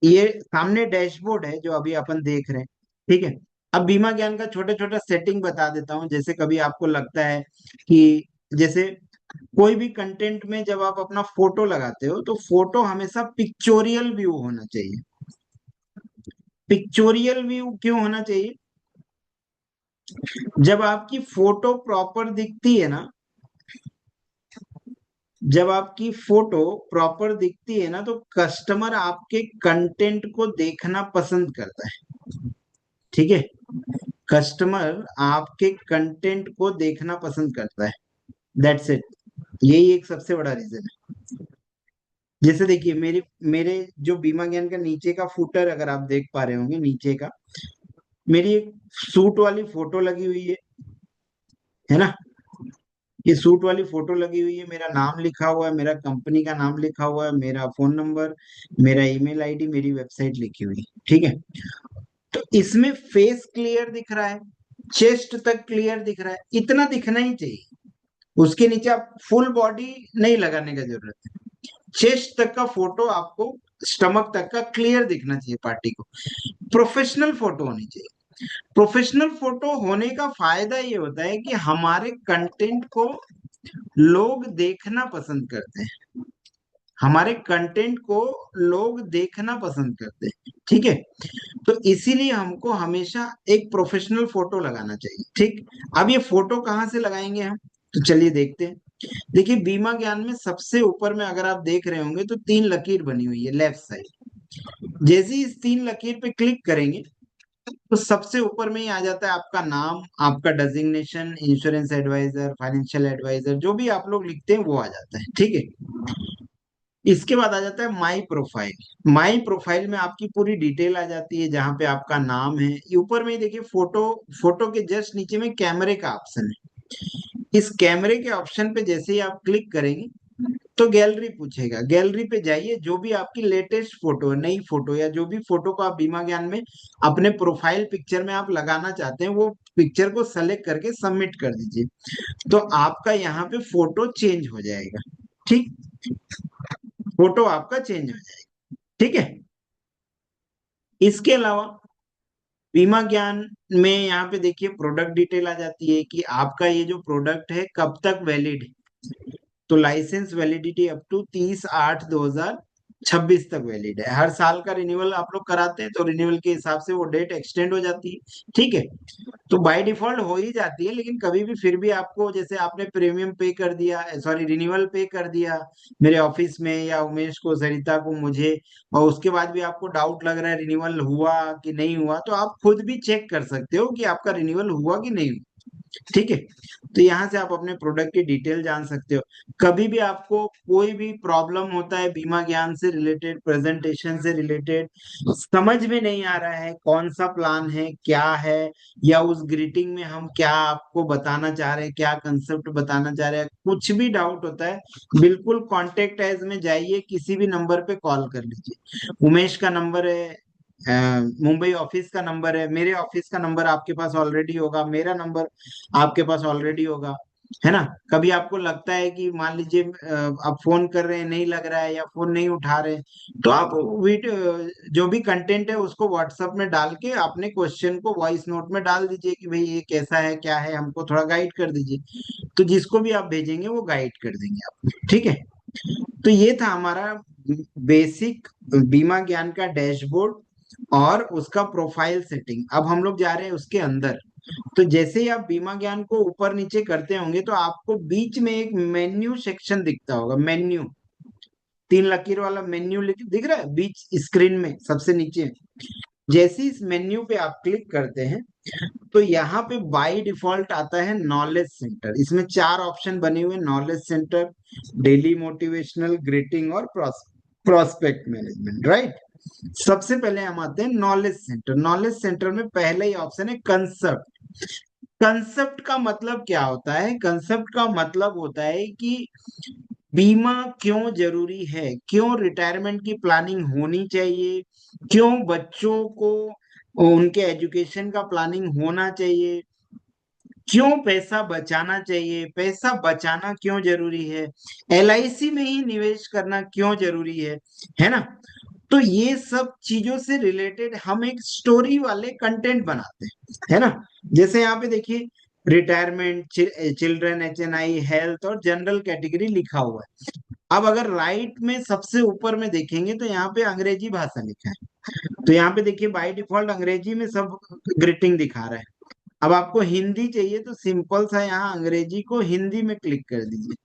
ये सामने डैशबोर्ड है जो अभी अपन देख रहे हैं। ठीक है। अब बीमा ज्ञान का छोटा छोटा सेटिंग बता देता हूँ। जैसे कभी आपको लगता है कि जैसे कोई भी कंटेंट में जब आप अपना फोटो लगाते हो तो फोटो हमेशा पिक्चोरियल व्यू होना चाहिए। पिक्चोरियल व्यू क्यों होना चाहिए? जब आपकी फोटो प्रॉपर दिखती है ना, जब आपकी फोटो प्रॉपर दिखती है ना तो कस्टमर आपके कंटेंट को देखना पसंद करता है। ठीक है। कस्टमर आपके कंटेंट को देखना पसंद करता है। That's it. यही एक सबसे बड़ा रीजन है। जैसे देखिए मेरे मेरे जो बीमा ज्ञान का नीचे का फुटर अगर आप देख पा रहे होंगे, नीचे का मेरी एक सूट वाली फोटो लगी हुई है ना। ये सूट वाली फोटो लगी हुई है, मेरा नाम लिखा हुआ है, मेरा कंपनी का नाम लिखा हुआ है, मेरा फोन नंबर, मेरा ईमेल आईडी, मेरी वेबसाइट लिखी हुई है। ठीक है। तो इसमें फेस क्लियर दिख रहा है, चेस्ट तक क्लियर दिख रहा है, इतना दिखना ही चाहिए। उसके नीचे आप फुल बॉडी नहीं लगाने का जरूरत है। चेस्ट तक का फोटो आपको, स्टमक तक का क्लियर दिखना चाहिए पार्टी को। प्रोफेशनल फोटो होनी चाहिए। प्रोफेशनल फोटो होने का फायदा ये होता है कि हमारे कंटेंट को लोग देखना पसंद करते हैं। हमारे कंटेंट को लोग देखना पसंद करते हैं। ठीक है। तो इसीलिए हमको हमेशा एक प्रोफेशनल फोटो लगाना चाहिए। ठीक। अब ये फोटो कहाँ से लगाएंगे हम? तो चलिए देखते हैं। देखिए बीमा ज्ञान में सबसे ऊपर में अगर आप देख रहे होंगे तो तीन लकीर बनी हुई है लेफ्ट साइड। जैसे ही इस तीन लकीर पे क्लिक करेंगे तो सबसे ऊपर में ही आ जाता है आपका नाम, आपका designation, insurance advisor, financial advisor, जो भी आप लोग लिखते हैं वो आ जाता है, ठीक है। इसके बाद आ जाता है माई प्रोफाइल। माई प्रोफाइल में आपकी पूरी डिटेल आ जाती है, जहाँ पे आपका नाम है। ये ऊपर में ही देखिए फोटो, फोटो के जस्ट नीचे में कैमरे का ऑप्शन है। इस कैमरे के ऑप्शन पे जैसे ही आप क्लिक करेंगे तो गैलरी पूछेगा, गैलरी पे जाइए, जो भी आपकी लेटेस्ट फोटो है, नई फोटो या जो भी फोटो को आप बीमा ज्ञान में अपने प्रोफाइल पिक्चर में आप लगाना चाहते हैं, वो पिक्चर को सेलेक्ट करके सबमिट कर दीजिए। तो आपका यहाँ पे फोटो चेंज हो जाएगा, ठीक, फोटो आपका चेंज हो जाएगा, ठीक है। इसके अलावा बीमा ज्ञान में यहाँ पे देखिए प्रोडक्ट डिटेल आ जाती है कि आपका ये जो प्रोडक्ट है कब तक वैलिड है। तो लाइसेंस वैलिडिटी अप टू 30/8/2026 तक वैलिड है। हर साल का रिन्यूअल आप लोग कराते हैं तो रिन्यूअल के हिसाब से वो डेट एक्सटेंड हो जाती है, ठीक है। तो बाय डिफॉल्ट हो ही जाती है, लेकिन कभी भी फिर भी आपको, जैसे आपने प्रीमियम पे कर दिया, सॉरी रिन्यूअल पे कर दिया मेरे ऑफिस में या उमेश को, सरिता को, मुझे, और उसके बाद भी आपको डाउट लग रहा है रिन्यूअल हुआ कि नहीं हुआ, तो आप खुद भी चेक कर सकते हो कि आपका रिन्यूअल हुआ कि नहीं हुआ, ठीक है। तो यहाँ से आप अपने प्रोडक्ट की डिटेल जान सकते हो। कभी भी आपको कोई भी प्रॉब्लम होता है बीमा ज्ञान से रिलेटेड, प्रेजेंटेशन से रिलेटेड, समझ में नहीं आ रहा है कौन सा प्लान है, क्या है, या उस ग्रीटिंग में हम क्या आपको बताना चाह रहे हैं, क्या कंसेप्ट बताना चाह रहे हैं, कुछ भी डाउट होता है, बिल्कुल कॉन्टेक्ट एज में जाइए, किसी भी नंबर पे कॉल कर लीजिए। उमेश का नंबर है, मुंबई ऑफिस का नंबर है, मेरे ऑफिस का नंबर आपके पास ऑलरेडी होगा, मेरा नंबर आपके पास ऑलरेडी होगा, है ना। कभी आपको लगता है कि मान लीजिए आप फोन कर रहे हैं नहीं लग रहा है या फोन नहीं उठा रहे हैं, तो आप वीडियो जो भी कंटेंट है उसको व्हाट्सएप में डाल के अपने क्वेश्चन को वॉइस नोट में डाल दीजिए कि भाई ये कैसा है, क्या है, हमको थोड़ा गाइड कर दीजिए। तो जिसको भी आप भेजेंगे वो गाइड कर देंगे आप, ठीक है। तो ये था हमारा बेसिक बीमा ज्ञान का डैशबोर्ड और उसका प्रोफाइल सेटिंग। अब हम लोग जा रहे हैं उसके अंदर। तो जैसे ही आप बीमा ज्ञान को ऊपर नीचे करते होंगे तो आपको बीच में एक मेन्यू सेक्शन दिखता होगा, मेन्यू, तीन लकीर वाला मेन्यू दिख रहा है बीच स्क्रीन में सबसे नीचे। जैसे ही इस मेन्यू पे आप क्लिक करते हैं तो यहाँ पे बाय डिफॉल्ट आता है नॉलेज सेंटर। इसमें चार ऑप्शन बने हुए, knowledge centre, daily motivational, greeting और प्रोस्पेक्ट मैनेजमेंट, राइट। सबसे पहले हम आते हैं नॉलेज सेंटर। नॉलेज सेंटर में पहले ही ऑप्शन है कंसेप्ट। कंसेप्ट का मतलब क्या होता है? कंसेप्ट का मतलब होता है कि बीमा क्यों जरूरी है, क्यों रिटायरमेंट की प्लानिंग होनी चाहिए, क्यों बच्चों को उनके एजुकेशन का प्लानिंग होना चाहिए, क्यों पैसा बचाना चाहिए, पैसा बचाना क्यों जरूरी है, एलआईसी में ही निवेश करना क्यों जरूरी है ना। तो ये सब चीजों से रिलेटेड हम एक स्टोरी वाले कंटेंट बनाते हैं, है ना। जैसे यहाँ पे देखिए रिटायरमेंट, चिल्ड्रन, एचएनआई, हेल्थ और जनरल कैटेगरी लिखा हुआ है। अब अगर राइट में सबसे ऊपर में देखेंगे तो यहाँ पे अंग्रेजी भाषा लिखा है। तो यहाँ पे देखिए बाय डिफॉल्ट अंग्रेजी में सब ग्रीटिंग दिखा रहा है। अब आपको हिंदी चाहिए तो सिंपल सा यहाँ अंग्रेजी को हिंदी में क्लिक कर दीजिए,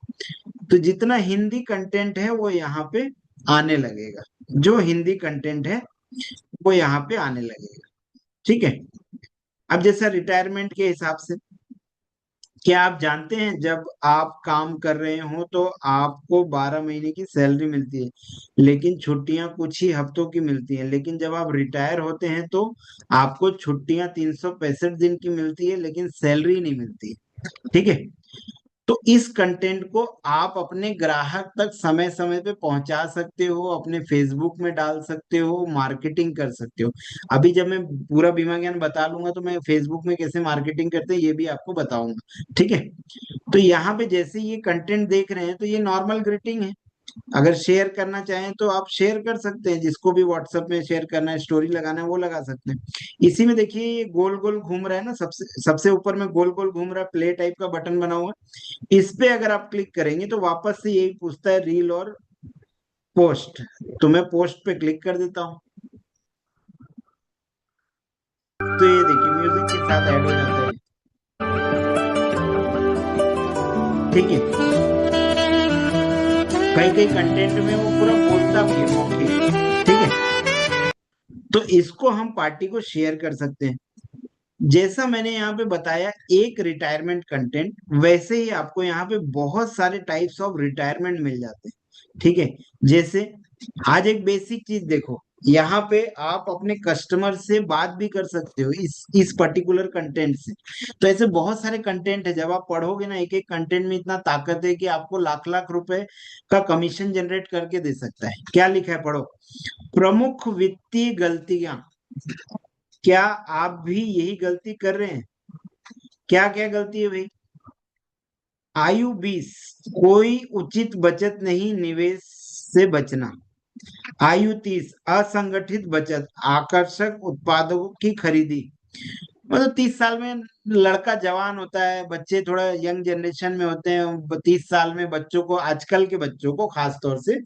तो जितना हिंदी कंटेंट है वो यहाँ पे आने लगेगा, जो हिंदी कंटेंट है वो यहाँ पे आने लगेगा, ठीक है। अब जैसा रिटायरमेंट के हिसाब से, क्या आप जानते हैं जब आप काम कर रहे हो तो आपको 12 महीने की सैलरी मिलती है, लेकिन छुट्टियां कुछ ही हफ्तों की मिलती हैं। लेकिन जब आप रिटायर होते हैं तो आपको छुट्टियां 365 दिन की मिलती है, लेकिन सैलरी नहीं मिलती, ठीक है। तो इस कंटेंट को आप अपने ग्राहक तक समय समय पे पहुंचा सकते हो, अपने फेसबुक में डाल सकते हो, मार्केटिंग कर सकते हो। अभी जब मैं पूरा बीमा ज्ञान बता लूंगा तो मैं फेसबुक में कैसे मार्केटिंग करते हैं ये भी आपको बताऊंगा, ठीक है। तो यहाँ पे जैसे ये कंटेंट देख रहे हैं तो ये नॉर्मल ग्रीटिंग है। अगर शेयर करना चाहें तो आप शेयर कर सकते हैं, जिसको भी व्हाट्सएप में शेयर करना है, स्टोरी लगाना है, वो लगा सकते हैं। इसी में देखिए ये गोल गोल घूम रहा है ना, सबसे सबसे ऊपर में गोल गोल घूम रहा है, प्ले टाइप का बटन बना हुआ है। इस पे अगर आप क्लिक करेंगे तो वापस से यही पूछता है रील और पोस्ट। तो मैं पोस्ट पे क्लिक कर देता हूँ, तो ये देखिए म्यूजिक के साथ ऐड हो जाता है। ठीक है, कई कई कंटेंट में वो पूरा बोलता भी है मौखिक, ठीक है। तो इसको हम पार्टी को शेयर कर सकते हैं। जैसा मैंने यहाँ पे बताया एक रिटायरमेंट कंटेंट, वैसे ही आपको यहाँ पे बहुत सारे टाइप्स ऑफ रिटायरमेंट मिल जाते हैं, ठीक है। जैसे आज एक बेसिक चीज देखो, यहाँ पे आप अपने कस्टमर से बात भी कर सकते हो इस पर्टिकुलर कंटेंट से। तो ऐसे बहुत सारे कंटेंट है, जब आप पढ़ोगे ना, एक एक कंटेंट में इतना ताकत है कि आपको लाख लाख रुपए का कमीशन जनरेट करके दे सकता है। क्या लिखा है, पढ़ो। प्रमुख वित्तीय गलतियां, क्या आप भी यही गलती कर रहे हैं? क्या क्या गलती है भाई? आयु 20, कोई उचित बचत नहीं, निवेश से बचना। आयु 30, असंगठित बचत, आकर्षक उत्पादों की खरीदी। मतलब 30 साल में लड़का जवान होता है, बच्चे थोड़ा यंग जनरेशन में होते हैं, 30 साल में बच्चों को, आजकल के बच्चों को, खास तौर से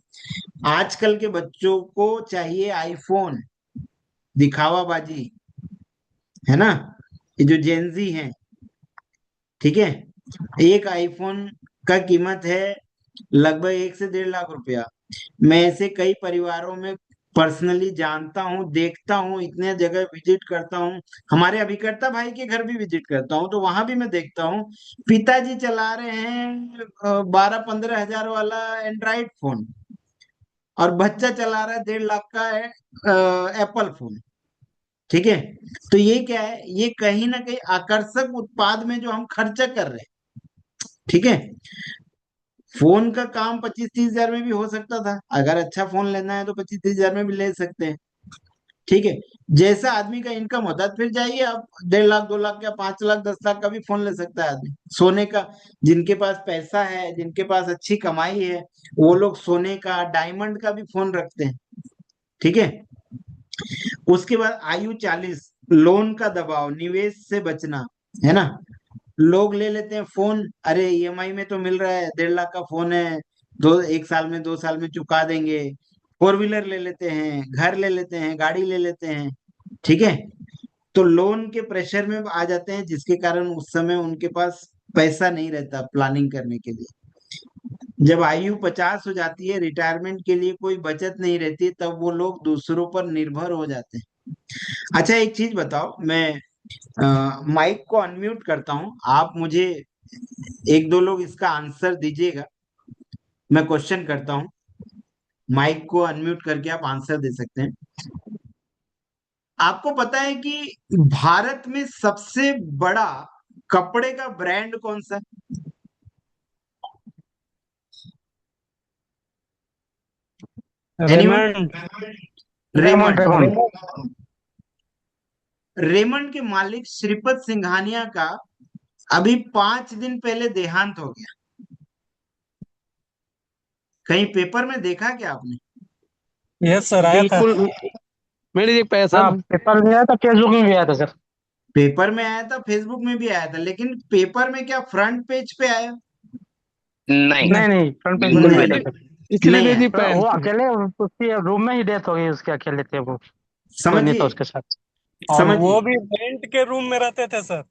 आजकल के बच्चों को चाहिए आईफोन, दिखावाबाजी, है ना। ये जो जेनजी हैं, ठीक है, एक आईफोन का कीमत है लगभग 1 से 1.5 लाख रुपया। मैं ऐसे कई परिवारों में पर्सनली जानता हूँ, देखता हूँ, इतने जगह विजिट करता हूँ। हमारे अभिकर्ता भाई के घर भी विजिट करता हूँ, तो वहां भी मैं देखता हूँ पिताजी चला रहे हैं 12-15 हजार वाला एंड्रॉइड फोन, और बच्चा चला रहा है 1.5 लाख का एप्पल फोन, ठीक है। तो ये क्या है, ये कहीं ना कहीं आकर्षक उत्पाद में जो हम खर्चा कर रहे हैं, ठीक है। फोन का काम 25-30 हजार में भी हो सकता था, अगर अच्छा फोन लेना है तो 25-30 हजार में भी ले सकते हैं, ठीक है। जैसा आदमी का इनकम होता है, फिर जाइए आप 1.5 लाख 2 लाख या 5 लाख 10 लाख का भी फोन ले सकता है आदमी, सोने का। जिनके पास पैसा है, जिनके पास अच्छी कमाई है, वो लोग सोने का, डायमंड का भी फोन रखते हैं, ठीक है। उसके बाद आयु 40, लोन का दबाव, निवेश से बचना, है ना। लोग ले लेते हैं फोन, अरे ईएमआई में तो मिल रहा है, 1.5 लाख का फोन है, 1 साल में 2 साल में चुका देंगे। फोर व्हीलर ले लेते हैं, घर ले लेते हैं, गाड़ी ले लेते हैं, ठीक है। तो लोन के प्रेशर में आ जाते हैं, जिसके कारण उस समय उनके पास पैसा नहीं रहता प्लानिंग करने के लिए। जब आयु 50 हो जाती है, रिटायरमेंट के लिए कोई बचत नहीं रहती, तब वो लोग दूसरों पर निर्भर हो जाते हैं। अच्छा, एक चीज बताओ, मैं माइक को अनम्यूट करता हूँ, आप मुझे एक दो लोग इसका आंसर दीजिएगा। मैं क्वेश्चन करता हूँ, माइक को अनम्यूट करके आप आंसर दे सकते हैं। आपको पता है कि भारत में सबसे बड़ा कपड़े का ब्रांड कौन सा है? Anyone? Raymond. Raymond Raymond. Raymond. Raymond के मालिक श्रीपद सिंघानिया का अभी 5 दिन पहले देहांत हो गया। कहीं पेपर में देखा क्या आपने? यस सर, आया था। बिल्कुल, मैंने देख पाया हाँ, सर। पेपर में आया था, फेसबुक में भी आया था सर। पेपर में आया था, फेसबुक में भी आया था, लेकिन पेपर में क्या फ्रंट पेज पे आया? नहीं, नहीं नहीं, फ्रंट पेज में बिल्कुल नहीं भी आया था नहीं, सर। नहीं, इसलिए नहीं नहीं आया। देख पाया। वो अकेले, उसकी रूम में ही डेथ हो गई उसके, अकेले थे वो, कोई नहीं था समझिए, उसके साथ। और समझिए। वो भी रेंट के रूम में रहते थे सर।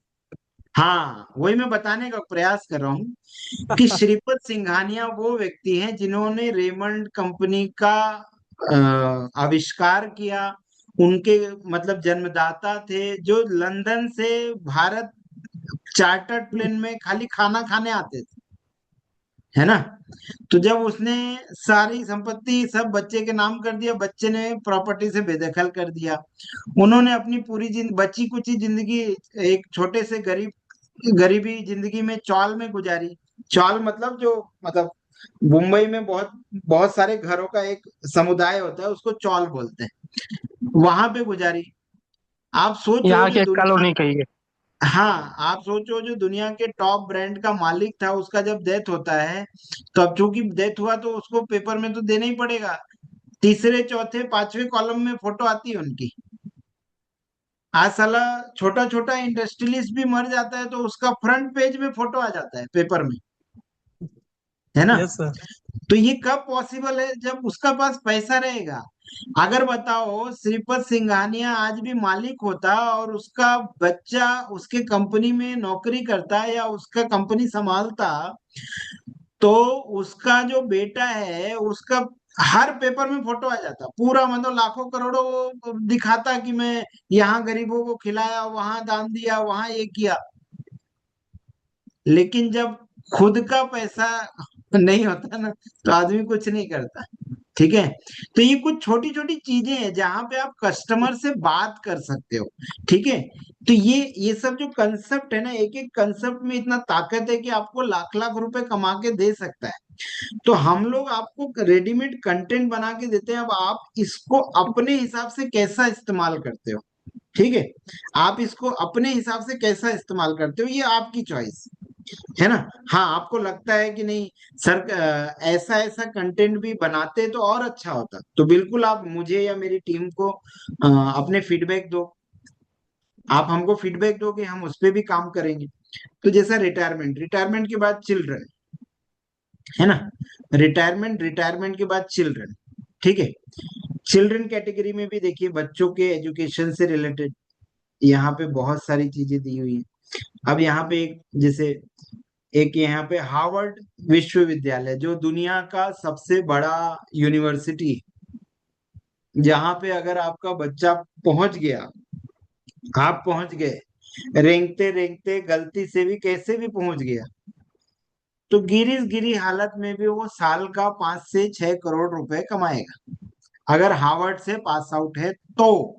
हाँ, वही मैं बताने का प्रयास कर रहा हूँ कि श्रीपद सिंघानिया वो व्यक्ति हैं जिन्होंने रेमंड कंपनी का आविष्कार किया। उनके मतलब जन्मदाता थे, जो लंदन से भारत चार्टर्ड प्लेन में खाली खाना खाने आते थे, है ना। तो जब उसने सारी संपत्ति सब बच्चे के नाम कर दिया, बच्चे ने प्रॉपर्टी से बेदखल कर दिया। उन्होंने अपनी पूरी बची कुची जिंदगी एक छोटे से गरीबी जिंदगी में चौल में गुजारी। चौल मतलब जो, मतलब मुंबई में बहुत बहुत सारे घरों का एक समुदाय होता है, उसको चौल बोलते हैं, वहां पे गुजारी। आप सोचो यहाँ की जो एक दुनिया, कॉलोनी कही है। हाँ आप सोचो जो दुनिया के टॉप ब्रांड का मालिक था, उसका जब डेथ होता है, तो अब चूंकि डेथ हुआ तो उसको पेपर में तो देना ही पड़ेगा। तीसरे चौथे पांचवें कॉलम में फोटो आती है उनकी। आज साला छोटा छोटा इंडस्ट्रियलिस्ट भी मर जाता है तो उसका फ्रंट पेज में फोटो आ जाता है पेपर में, है ना। Yes sir. तो ये कब पॉसिबल है? जब उसका पास पैसा रहेगा। अगर बताओ श्रीपत सिंघानिया आज भी मालिक होता और उसका बच्चा उसके कंपनी में नौकरी करता या उसका कंपनी संभालता, तो उसका जो बेटा है उसका हर पेपर में फोटो आ जाता, पूरा मतलब लाखों करोड़ों दिखाता कि मैं यहाँ गरीबों को खिलाया, वहां दान दिया, वहां ये किया। लेकिन जब खुद का पैसा नहीं होता ना, तो आदमी कुछ नहीं करता। ठीक है। तो ये कुछ छोटी छोटी चीजें हैं जहां पे आप कस्टमर से बात कर सकते हो। ठीक है। तो ये सब जो कंसेप्ट है ना, एक एक कंसेप्ट में इतना ताकत है कि आपको लाख लाख रुपए कमा के दे सकता है। तो हम लोग आपको रेडीमेड कंटेंट बना के देते हैं, अब आप इसको अपने हिसाब से कैसा इस्तेमाल करते हो। ठीक है। आप इसको अपने हिसाब से कैसा इस्तेमाल करते हो, ये आपकी चॉइस है ना। हाँ, आपको लगता है कि नहीं सर, ऐसा ऐसा कंटेंट भी बनाते तो और अच्छा होता, तो बिल्कुल आप मुझे या मेरी टीम को अपने फीडबैक दो। आप हमको फीडबैक दोगे, हम उस पर भी काम करेंगे। तो जैसा रिटायरमेंट, रिटायरमेंट के बाद चिल्ड्रन, है ना। रिटायरमेंट, रिटायरमेंट के बाद चिल्ड्रन। ठीक है। चिल्ड्रन कैटेगरी में भी देखिए बच्चों के एजुकेशन से रिलेटेड यहाँ पे बहुत सारी चीजें दी हुई है। अब यहाँ पे एक जैसे एक यहाँ पे हार्वर्ड विश्वविद्यालय, जो दुनिया का सबसे बड़ा यूनिवर्सिटी, जहाँ पे अगर आपका बच्चा पहुंच गया, आप पहुंच गए रेंगते रेंगते, गलती से भी कैसे भी पहुंच गया, तो गिरी गिरी हालत में भी वो साल का 5 से 6 करोड़ रुपए कमाएगा, अगर हार्वर्ड से पास आउट है तो,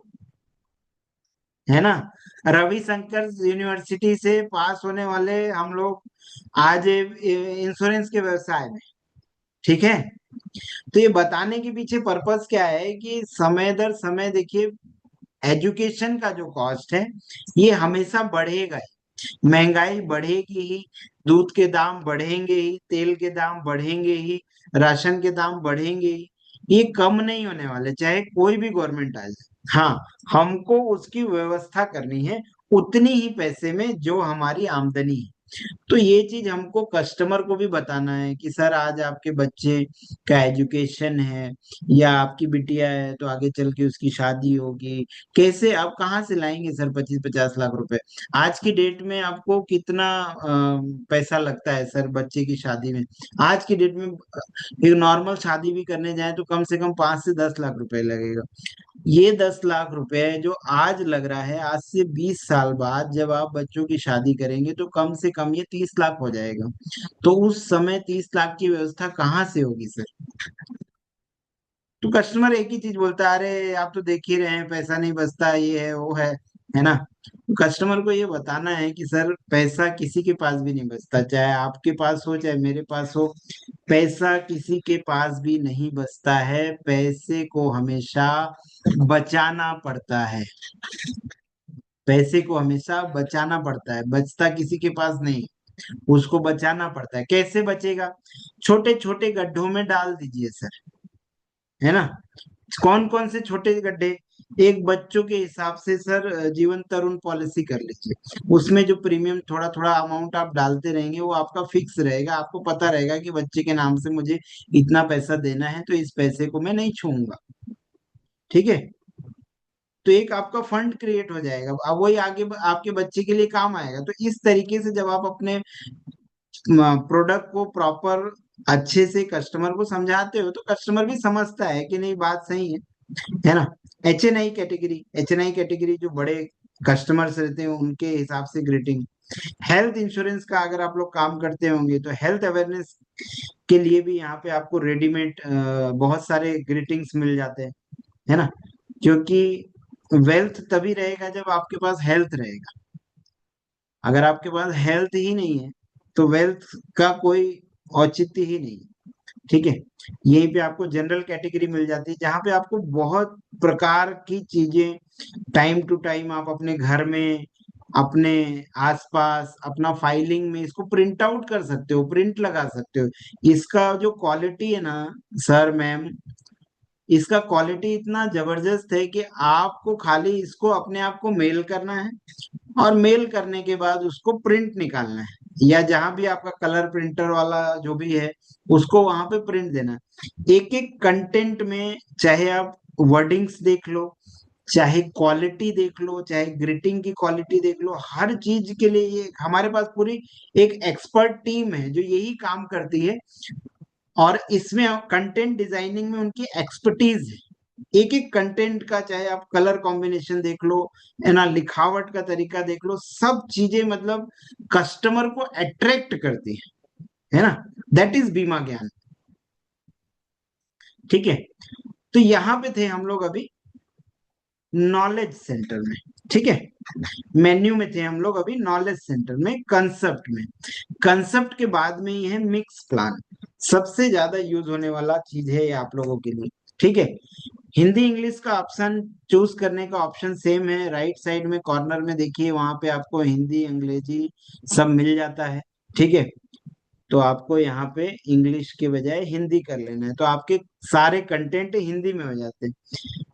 है ना। रविशंकर यूनिवर्सिटी से पास होने वाले हम लोग आज इंश्योरेंस के व्यवसाय में। ठीक है। तो ये बताने के पीछे पर्पस क्या है कि समय दर समय देखिए, एजुकेशन का जो कॉस्ट है ये हमेशा बढ़ेगा ही, महंगाई बढ़ेगी ही, दूध के दाम बढ़ेंगे ही, तेल के दाम बढ़ेंगे ही, राशन के दाम बढ़ेंगे ही, ये कम नहीं होने वाले चाहे कोई भी गवर्नमेंट आ जाए। हाँ, हमको उसकी व्यवस्था करनी है उतनी ही पैसे में जो हमारी आमदनी है। तो ये चीज हमको कस्टमर को भी बताना है कि सर आज आपके बच्चे का एजुकेशन है, या आपकी बिटिया है तो आगे चल के उसकी शादी होगी, कैसे आप कहाँ से लाएंगे सर 25-50 लाख रुपए। आज की डेट में आपको कितना पैसा लगता है सर बच्चे की शादी में। आज की डेट में एक नॉर्मल शादी भी करने जाए तो कम से कम 5 से 10 लाख रुपए लगेगा। ये 10 लाख रुपए जो आज लग रहा है, आज से 20 साल बाद जब आप बच्चों की शादी करेंगे तो कम से कम ये 30 लाख हो जाएगा। तो उस समय 30 लाख की व्यवस्था कहाँ से होगी सर। तो कस्टमर एक ही चीज बोलता है, अरे आप तो देख ही रहे हैं पैसा नहीं बचता, ये है वो है ना। तो कस्टमर को ये बताना है कि सर पैसा किसी के पास भी नहीं बचता, चाहे आपके पास हो चाहे मेरे पास हो, पैसा किसी के पास भी नहीं बचता है, पैसे को हमेशा बचाना पड़ता है। पैसे को हमेशा बचाना पड़ता है, बचता किसी के पास नहीं, उसको बचाना पड़ता है। कैसे बचेगा, छोटे छोटे गड्ढों में डाल दीजिए सर, है ना। कौन कौन से छोटे गड्ढे, एक बच्चों के हिसाब से सर जीवन तरुण पॉलिसी कर लीजिए, उसमें जो प्रीमियम थोड़ा थोड़ा अमाउंट आप डालते रहेंगे वो आपका फिक्स रहेगा, आपको पता रहेगा कि बच्चे के नाम से मुझे इतना पैसा देना है, तो इस पैसे को मैं नहीं छूऊंगा। ठीक है। तो एक आपका फंड क्रिएट हो जाएगा, अब वही आगे आपके बच्चे के लिए काम आएगा। तो इस तरीके से जब आप अपने प्रोडक्ट को प्रॉपर अच्छे से कस्टमर को समझाते हो तो कस्टमर भी समझता है कि नहीं बात सही है ना। HNI कैटेगरी, HNI कैटेगरी जो बड़े कस्टमर्स रहते हैं उनके हिसाब से ग्रीटिंग। हेल्थ इंश्योरेंस का अगर आप लोग काम करते होंगे तो हेल्थ अवेयरनेस के लिए भी यहाँ पे आपको रेडीमेड बहुत सारे ग्रीटिंग्स मिल जाते हैं, है ना। क्योंकि वेल्थ तभी रहेगा जब आपके पास हेल्थ रहेगा, अगर आपके पास हेल्थ ही नहीं है तो वेल्थ का कोई औचित्य ही नहीं है। ठीक है। यहीं पे आपको जनरल कैटेगरी मिल जाती है जहां पे आपको बहुत प्रकार की चीजें टाइम टू टाइम आप अपने घर में, अपने आसपास, अपना फाइलिंग में इसको प्रिंट आउट कर सकते हो, प्रिंट लगा सकते हो। इसका जो क्वालिटी है ना सर मैम, इसका क्वालिटी इतना जबरदस्त है कि आपको खाली इसको अपने आप को मेल करना है, और मेल करने के बाद उसको प्रिंट निकालना है, या जहां भी आपका कलर प्रिंटर वाला जो भी है उसको वहां पे प्रिंट देना है। एक एक कंटेंट में चाहे आप वर्डिंग्स देख लो, चाहे क्वालिटी देख लो, चाहे ग्रीटिंग की क्वालिटी देख लो, हर चीज के लिए ये हमारे पास पूरी एक एक्सपर्ट टीम है जो यही काम करती है। और इसमें कंटेंट डिजाइनिंग में उनकी एक्सपर्टीज है। एक एक कंटेंट का, चाहे आप कलर कॉम्बिनेशन देख लो, है ना, लिखावट का तरीका देख लो, सब चीजें मतलब कस्टमर को अट्रैक्ट करती है ना। दैट इज बीमा ज्ञान। ठीक है, तो यहाँ पे थे हम लोग अभी नॉलेज सेंटर में। ठीक है, मेन्यू में थे हम लोग अभी नॉलेज सेंटर में, कंसेप्ट में। कंसेप्ट के बाद में ही है मिक्स प्लान। सबसे ज्यादा यूज होने वाला चीज है ये आप लोगों के लिए। ठीक है, हिंदी इंग्लिश का ऑप्शन चूज करने का ऑप्शन सेम है। राइट साइड में कॉर्नर में देखिए, वहां पे आपको हिंदी अंग्रेजी सब मिल जाता है। ठीक है, तो आपको यहाँ पे इंग्लिश के बजाय हिंदी कर लेना है, तो आपके सारे कंटेंट हिंदी में हो जाते हैं।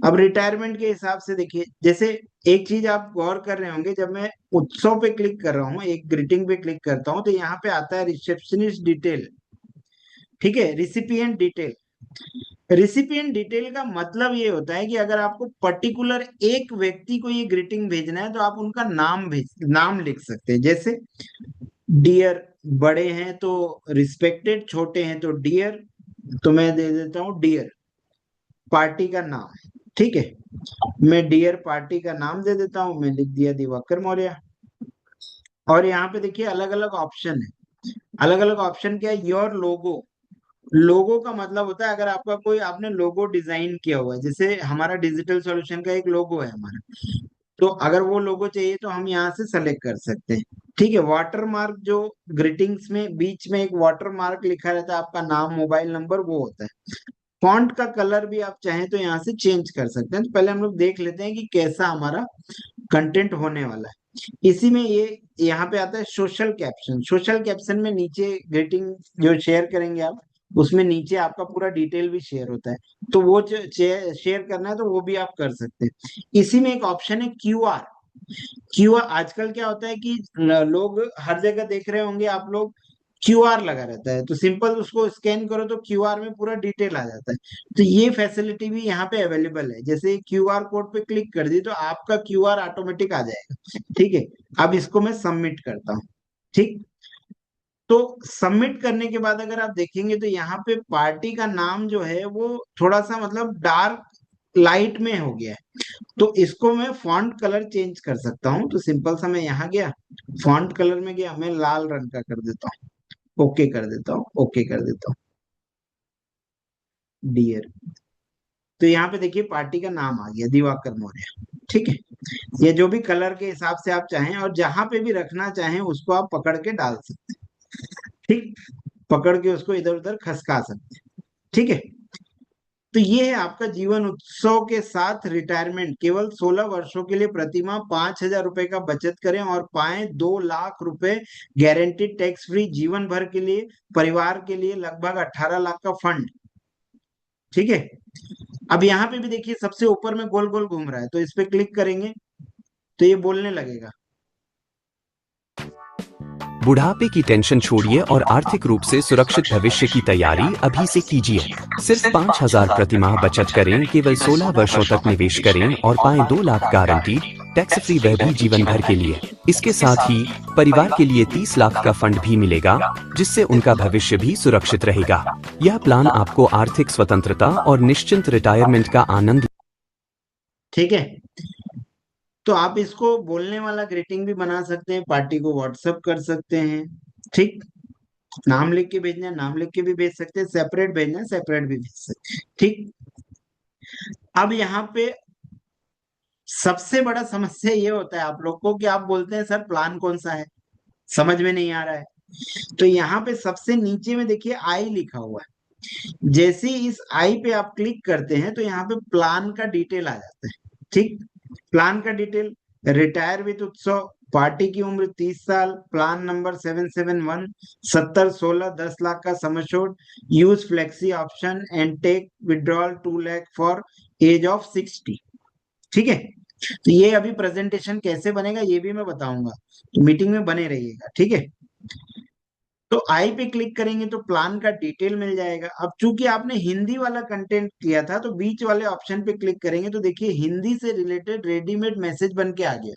अब रिटायरमेंट के हिसाब से देखिए, जैसे एक चीज आप गौर कर रहे होंगे, जब मैं उत्सव पे क्लिक कर रहा हूँ, एक ग्रीटिंग पे क्लिक करता हूँ, तो यहाँ पे आता है रिसेप्शनिस्ट डिटेल। ठीक है, रिसिपिएंट डिटेल। रिसिपिएंट डिटेल का मतलब ये होता है कि अगर आपको पर्टिकुलर एक व्यक्ति को ये ग्रीटिंग भेजना है, तो आप उनका नाम लिख सकते हैं। जैसे डियर, बड़े हैं तो रिस्पेक्टेड, छोटे हैं तो डियर, तो मैं दे देता हूँ डियर पार्टी का नाम। ठीक है, मैं डियर पार्टी का नाम दे देता हूँ, मैं लिख दिया दिवाकर मौर्य। और यहाँ पे देखिए अलग अलग ऑप्शन है। अलग अलग ऑप्शन क्या है? Your logo. लोगो का मतलब होता है अगर आपका कोई, आपने लोगो डिजाइन किया हुआ है, जैसे हमारा डिजिटल सॉल्यूशन का एक लोगो है हमारा, तो अगर वो लोगो चाहिए तो हम यहाँ से सेलेक्ट कर सकते हैं। ठीक है, वाटर मार्क, जो ग्रीटिंग्स में बीच में एक वाटर मार्क लिखा रहता है, आपका नाम मोबाइल नंबर, वो होता है। फॉन्ट का कलर भी आप चाहें तो यहाँ से चेंज कर सकते हैं। तो पहले हम लोग देख लेते हैं कि कैसा हमारा कंटेंट होने वाला है। इसी में ये यहाँ पे आता है सोशल कैप्शन। सोशल कैप्शन में नीचे ग्रीटिंग जो शेयर करेंगे आप, उसमें नीचे आपका पूरा डिटेल भी शेयर होता है, तो वो शेयर करना है तो वो भी आप कर सकते हैं। इसी में एक ऑप्शन है क्यू आर। क्यू आर आजकल क्या होता है कि लोग हर जगह देख रहे होंगे आप लोग, क्यू आर लगा रहता है, तो सिंपल उसको स्कैन करो तो क्यू आर में पूरा डिटेल आ जाता है। तो ये फैसिलिटी भी यहाँ पे अवेलेबल है। जैसे क्यू आर कोड पे क्लिक कर दी तो आपका क्यू आर ऑटोमेटिक आ जाएगा। ठीक है, अब इसको मैं सबमिट करता हूँ। ठीक, तो सबमिट करने के बाद अगर आप देखेंगे तो यहाँ पे पार्टी का नाम जो है वो थोड़ा सा मतलब डार्क लाइट में हो गया है। तो इसको मैं फॉन्ट कलर चेंज कर सकता हूँ। तो सिंपल सा मैं यहाँ गया, फॉन्ट कलर में गया, मैं लाल रंग का कर देता हूँ, ओके कर देता हूँ, ओके कर देता हूँ, डियर। तो यहाँ पे देखिए पार्टी का नाम आ गया दिवाकर मौर्य। ठीक है, ये जो भी कलर के हिसाब से आप चाहें और जहां पे भी रखना चाहें उसको आप पकड़ के डाल सकते हैं। ठीक, पकड़ के उसको इधर उधर खसका सकते हैं। ठीक है, तो ये है आपका जीवन उत्सव के साथ रिटायरमेंट। केवल 16 वर्षों के लिए प्रतिमाह 5,000 रुपए का बचत करें और पाएं 2 लाख रुपए गारंटीड टैक्स फ्री जीवन भर के लिए, परिवार के लिए लगभग 18 लाख का फंड। ठीक है, अब यहाँ पे भी देखिए सबसे ऊपर में गोल गोल घूम रहा है, तो इस पे क्लिक करेंगे तो ये बोलने लगेगा। बुढ़ापे की टेंशन छोड़िए और आर्थिक रूप से सुरक्षित भविष्य की तैयारी अभी से कीजिए। सिर्फ 5,000 प्रतिमाह बचत करें, केवल 16 वर्षों तक निवेश करें और पाएं 2 लाख गारंटी टैक्स फ्री, वह भी जीवन भर के लिए। इसके साथ ही परिवार के लिए 30 लाख का फंड भी मिलेगा, जिससे उनका भविष्य भी सुरक्षित रहेगा। यह प्लान आपको आर्थिक स्वतंत्रता और निश्चिंत रिटायरमेंट का आनंद। ठीक है, तो आप इसको बोलने वाला ग्रीटिंग भी बना सकते हैं, पार्टी को व्हाट्सएप कर सकते हैं। ठीक, नाम लिख के भेजना है नाम लिख के भी भेज सकते हैं, सेपरेट भेजना है सेपरेट भी भेज सकते हैं। ठीक, अब यहाँ पे सबसे बड़ा समस्या ये होता है आप लोग को कि आप बोलते हैं सर प्लान कौन सा है, समझ में नहीं आ रहा है। तो यहाँ पे सबसे नीचे में देखिए आई लिखा हुआ है। जैसे ही इस आई पे आप क्लिक करते हैं तो यहाँ पे प्लान का डिटेल आ जाता है। ठीक, प्लान का डिटेल, रिटायर विथ उत्सव, पार्टी की उम्र 30 साल, प्लान नंबर 771, 70 16 10 लाख का sum assured, use flexi option and take withdrawal 2 lakh for age of 60। ठीक है, तो ये अभी प्रेजेंटेशन कैसे बनेगा ये भी मैं बताऊंगा, तो मीटिंग में बने रहिएगा। ठीक है, तो आई पे क्लिक करेंगे तो प्लान का डिटेल मिल जाएगा। अब चूंकि आपने हिंदी वाला कंटेंट किया था तो बीच वाले ऑप्शन पे क्लिक करेंगे तो देखिए हिंदी से रिलेटेड रेडीमेड मैसेज बन के आ गया।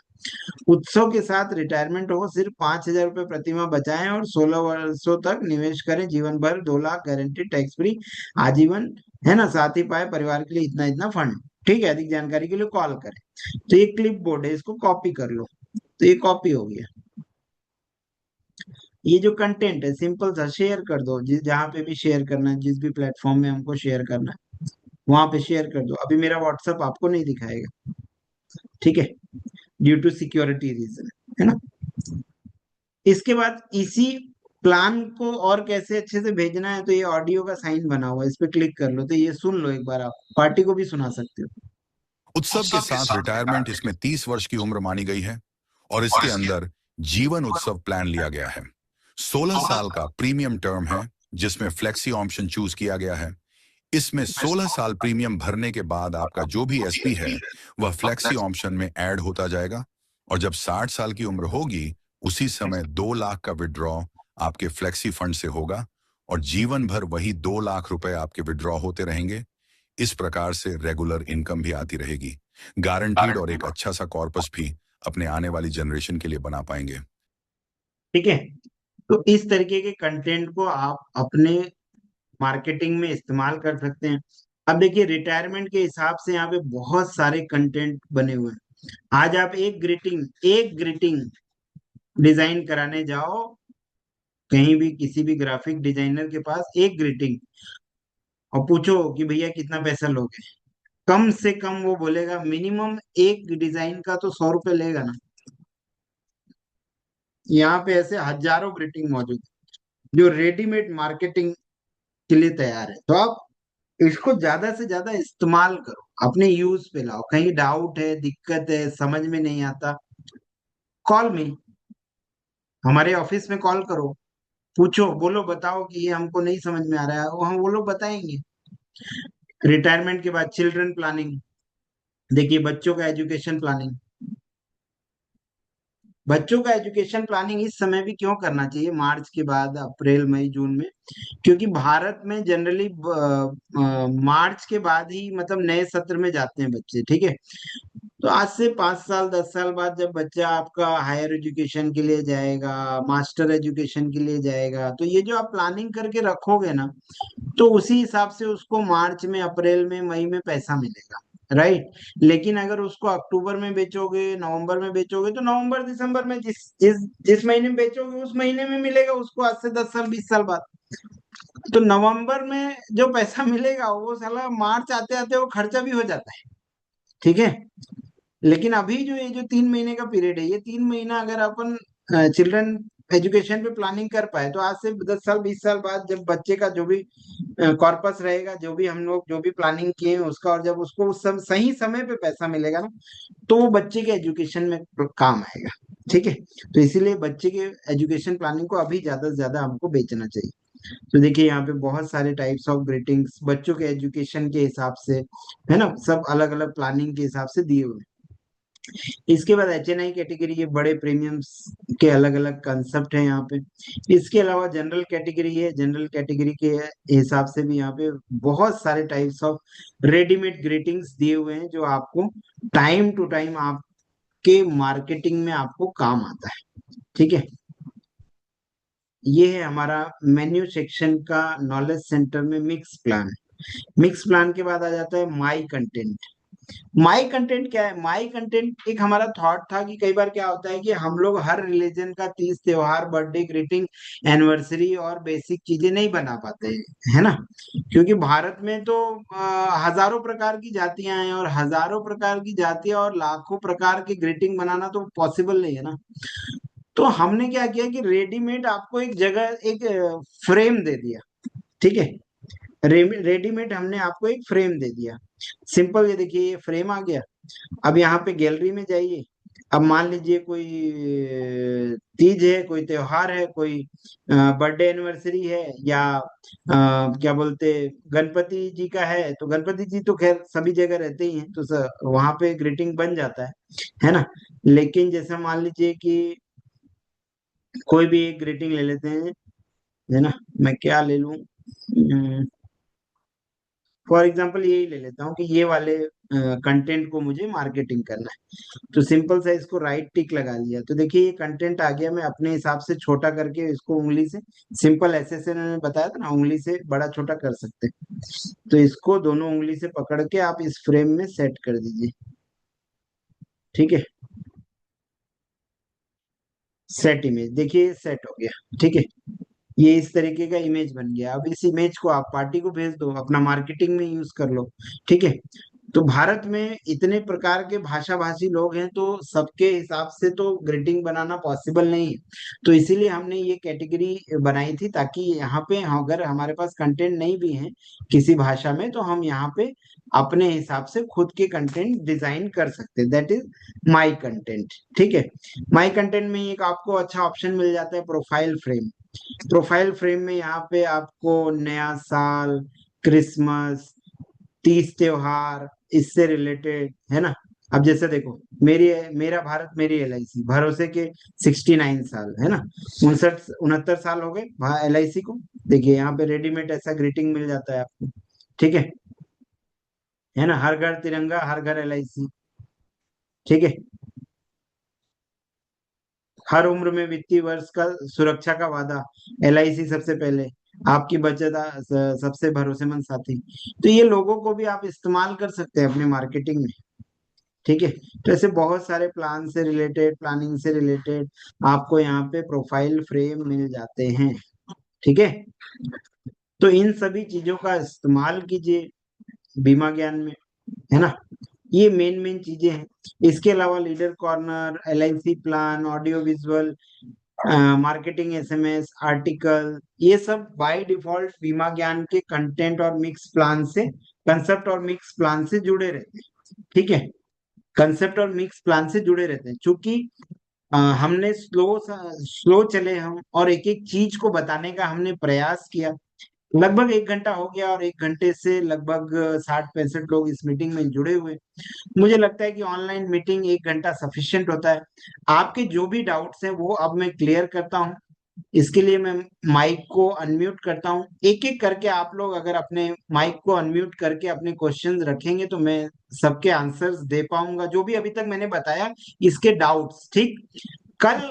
उत्सव के साथ रिटायरमेंट हो, सिर्फ 5,000 रुपये प्रतिमाह बचाएं और 16 वर्षों तक निवेश करें, जीवन भर 2 लाख गारंटी, टैक्स फ्री, आजीवन, है ना, साथ ही पाए परिवार के लिए इतना इतना फंड। ठीक है, अधिक जानकारी के लिए कॉल करें। तो ये क्लिप बोर्ड है, इसको कॉपी कर लो। तो ये कॉपी हो गया। ये जो कंटेंट है सिंपल सा शेयर कर दो, जिस जहां पे भी शेयर करना है, जिस भी प्लेटफॉर्म में हमको शेयर करना है वहां पे शेयर कर दो। अभी मेरा व्हाट्सएप आपको नहीं दिखाएगा, ठीक है, ड्यू टू सिक्योरिटी रीजन, है ना। इसके बाद इसी प्लान को और कैसे अच्छे से भेजना है, तो ये ऑडियो का साइन बना हुआ है, इस पे क्लिक कर लो। तो ये सुन लो एक बार, आप पार्टी को भी सुना सकते हो। उत्सव के साथ रिटायरमेंट इसमें 30 वर्ष की उम्र मानी गई है और इसके अंदर जीवन उत्सव प्लान लिया गया है। 16 साल का प्रीमियम टर्म है जिसमें फ्लेक्सी ऑप्शन चूज किया गया है। इसमें 16 साल प्रीमियम भरने के बाद आपका जो भी एसपी है वह फ्लेक्सी ऑप्शन में ऐड होता जाएगा और जब 60 साल की उम्र होगी उसी समय 2 लाख का विड्रॉ आपके फ्लेक्सी फंड से होगा और जीवन भर वही 2 लाख रुपए आपके विड्रॉ होते रहेंगे। इस प्रकार से रेगुलर इनकम भी आती रहेगी, गारंटीड, और एक अच्छा सा कॉर्पस भी अपने आने वाली जनरेशन के लिए बना पाएंगे। ठीक है, तो इस तरीके के कंटेंट को आप अपने मार्केटिंग में इस्तेमाल कर सकते हैं। अब देखिए रिटायरमेंट के हिसाब से यहाँ पे बहुत सारे कंटेंट बने हुए हैं। आज आप एक ग्रीटिंग डिजाइन कराने जाओ कहीं भी, किसी भी ग्राफिक डिजाइनर के पास, एक ग्रीटिंग, और पूछो कि भैया कितना पैसा लोगे, कम से कम वो बोलेगा मिनिमम एक डिजाइन का तो 100 रुपये लेगा ना। यहाँ पे ऐसे हजारों ग्रीटिंग मौजूद है जो रेडीमेड मार्केटिंग के लिए तैयार है। तो आप इसको ज्यादा से ज्यादा इस्तेमाल करो, अपने यूज पे लाओ। कहीं डाउट है, दिक्कत है, समझ में नहीं आता, कॉल मी, हमारे ऑफिस में कॉल करो, पूछो, बोलो, बताओ कि ये हमको नहीं समझ में आ रहा है, वो लोग बताएंगे। रिटायरमेंट के बाद चिल्ड्रन प्लानिंग, देखिए बच्चों का एजुकेशन प्लानिंग। बच्चों का एजुकेशन प्लानिंग इस समय भी क्यों करना चाहिए, मार्च के बाद, अप्रैल मई जून में, क्योंकि भारत में जनरली मार्च के बाद ही मतलब नए सत्र में जाते हैं बच्चे। ठीक है, तो आज से 5 साल 10 साल बाद जब बच्चा आपका हायर एजुकेशन के लिए जाएगा, मास्टर एजुकेशन के लिए जाएगा, तो ये जो आप प्लानिंग करके रखोगे ना, तो उसी हिसाब से उसको मार्च में, अप्रैल में, मई में पैसा मिलेगा, राइट। लेकिन अगर उसको अक्टूबर में बेचोगे, नवंबर में बेचोगे, तो नवंबर दिसंबर में जिस जिस जिस महीने में बेचोगे उस महीने में मिलेगा उसको, आज से 10 साल 20 साल बाद। तो नवंबर में जो पैसा मिलेगा वो साला मार्च आते आते वो खर्चा भी हो जाता है। ठीक है, लेकिन अभी जो ये जो 3 महीने का पीरियड है, ये 3 महीना अगर अपन चिल्ड्रन एजुकेशन पे प्लानिंग कर पाए, तो आज से 10 साल 20 साल बाद जब बच्चे का जो भी कॉर्पस रहेगा, जो भी हम लोग जो भी प्लानिंग किए हैं उसका, और जब उसको उस सही समय पे पैसा मिलेगा ना, तो वो बच्चे के एजुकेशन में काम आएगा। ठीक है, तो इसीलिए बच्चे के एजुकेशन प्लानिंग को अभी ज्यादा से ज्यादा हमको बेचना चाहिए। तो देखिए यहाँ पे बहुत सारे टाइप्स ऑफ ग्रीटिंग्स बच्चों के एजुकेशन के हिसाब से, है ना, सब अलग अलग प्लानिंग के हिसाब से दिए हुए हैं। इसके बाद HNI कैटेगरी, ये बड़े प्रीमियम्स के अलग अलग कंसेप्ट है यहाँ पे। इसके अलावा जनरल कैटेगरी है, जनरल कैटेगरी के हिसाब से भी यहाँ पे बहुत सारे टाइप्स ऑफ रेडीमेड ग्रीटिंग्स दिए हुए हैं जो आपको टाइम टू टाइम आपके मार्केटिंग में आपको काम आता है। ठीक है, ये है हमारा मेन्यू सेक्शन का नॉलेज सेंटर में मिक्स प्लान। मिक्स प्लान के बाद आ जाता है माई कंटेंट। माई कंटेंट क्या है? माई कंटेंट एक हमारा थॉट था कि कई बार क्या होता है कि हम लोग हर रिलीजन का तीज त्योहार, बर्थडे ग्रीटिंग, एनिवर्सरी और बेसिक चीजें नहीं बना पाते हैं, है ना, क्योंकि भारत में तो हजारों प्रकार की जातियां हैं, और हजारों प्रकार की जातियां और लाखों प्रकार के ग्रीटिंग बनाना तो पॉसिबल नहीं है ना। तो हमने क्या किया कि रेडीमेड आपको एक जगह एक फ्रेम दे दिया। ठीक है, रेडीमेड हमने आपको एक फ्रेम दे दिया। सिंपल, ये देखिए ये फ्रेम आ गया। अब यहाँ पे गैलरी में जाइए। अब मान लीजिए कोई तीज है, कोई त्योहार है, कोई बर्थडे एनिवर्सरी है, या क्या बोलते, गणपति जी का है, तो गणपति जी तो खैर सभी जगह रहते ही हैं, तो वहां पे ग्रीटिंग बन जाता है ना। लेकिन जैसे मान लीजिए कि कोई भी एक ग्रीटिंग ले लेते हैं, है ना। मैं क्या ले लूं, फॉर एग्जांपल यही ले लेता हूँ कि ये वाले कंटेंट को मुझे मार्केटिंग करना है। तो सिंपल सा इसको राइट टिक लगा लिया, तो देखिए ये कंटेंट आ गया। मैं अपने हिसाब से छोटा करके इसको उंगली से, सिंपल ऐसे से मैंने बताया था ना, उंगली से बड़ा छोटा कर सकते हैं। तो इसको दोनों उंगली से पकड़ के आप इस फ्रेम में सेट कर दीजिए। ठीक है, सेट इमेज, देखिए सेट हो गया। ठीक है, ये इस तरीके का इमेज बन गया। अब इस इमेज को आप पार्टी को भेज दो, अपना मार्केटिंग में यूज कर लो। ठीक है, तो भारत में इतने प्रकार के भाषा भाषी लोग हैं, तो सबके हिसाब से तो ग्रीटिंग बनाना पॉसिबल नहीं है। तो इसीलिए हमने ये कैटेगरी बनाई थी, ताकि यहाँ पे अगर हमारे पास कंटेंट नहीं भी है किसी भाषा में, तो हम यहाँ पे अपने हिसाब से खुद के कंटेंट डिजाइन कर सकते हैं। That is my content. ठीक है, माई कंटेंट में एक आपको अच्छा ऑप्शन मिल जाता है, प्रोफाइल फ्रेम। प्रोफाइल फ्रेम में यहाँ पे आपको नया साल, क्रिसमस, तीज त्योहार, इससे रिलेटेड, है ना। अब जैसे देखो, मेरा भारत मेरी LIC भरोसे के 69 साल, है ना, 69 69 साल हो गए LIC को। देखिए यहाँ पे रेडीमेड ऐसा ग्रीटिंग मिल जाता है आपको। ठीक है ना, हर घर तिरंगा हर घर LIC। ठीक है, हर उम्र में वित्तीय वर्ष का सुरक्षा का वादा, LIC सबसे पहले, आपकी बचत सबसे भरोसेमंद साथी। तो ये लोगों को भी आप इस्तेमाल कर सकते हैं अपने मार्केटिंग में। ठीक है, तो ऐसे बहुत सारे प्लान से रिलेटेड, प्लानिंग से रिलेटेड आपको यहाँ पे प्रोफाइल फ्रेम मिल जाते हैं। ठीक है, तो इन सभी चीजों का इस्तेमाल कीजिए बीमा ज्ञान में, है ना। ये मेन मेन चीजें हैं। इसके अलावा leader corner, LIC plan, audio visual, marketing SMS, article, ये सब बाय डिफॉल्ट बीमा ज्ञान के कंटेंट और मिक्स प्लान से, कंसेप्ट और मिक्स प्लान से जुड़े रहते हैं। ठीक है, कंसेप्ट और मिक्स प्लान से जुड़े रहते हैं, क्योंकि हमने स्लो चले हम, और एक एक चीज को बताने का हमने प्रयास किया। लगभग 1 घंटा हो गया, और 1 घंटे से लगभग 60 65 लोग इस मीटिंग में जुड़े हुए। मुझे लगता है कि ऑनलाइन मीटिंग 1 घंटा सफिशिएंट होता है। आपके जो भी डाउट्स हैं वो अब मैं क्लियर करता हूँ। इसके लिए मैं माइक को अनम्यूट करता हूँ। एक एक करके आप लोग अगर अपने माइक को अनम्यूट करके अपने क्वेश्चंस रखेंगे, तो मैं सबके आंसर्स दे पाऊंगा, जो भी अभी तक मैंने बताया इसके डाउट्स। ठीक, कल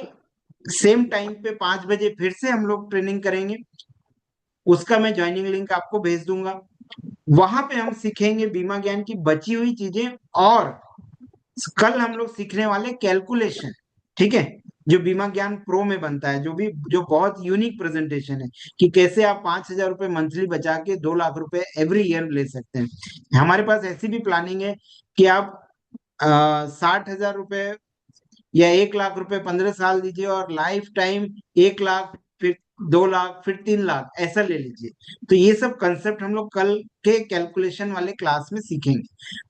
सेम टाइम पे 5 बजे फिर से हम लोग ट्रेनिंग करेंगे। उसका मैं ज्वाइनिंग लिंक आपको भेज दूंगा। वहां पे हम सीखेंगे बीमा ज्ञान की बची हुई चीजें, और कल हम लोग सीखने वाले कैलकुलेशन। ठीक है, जो बीमा ज्ञान प्रो में बनता है, जो बहुत यूनिक प्रेजेंटेशन है, कि कैसे आप 5,000 रुपए मंथली बचा के 2 लाख रुपए एवरी ईयर ले सकते हैं। हमारे पास ऐसी भी प्लानिंग है कि आप 60,000 रुपए या 1 लाख रुपए 15 साल दीजिए, और लाइफ टाइम 1 लाख, फिर 2 लाख, फिर 3 लाख ऐसा ले लीजिए। तो ये सब कंसेप्ट हम लोग कल के कैलकुलेशन वाले क्लास में सीखेंगे।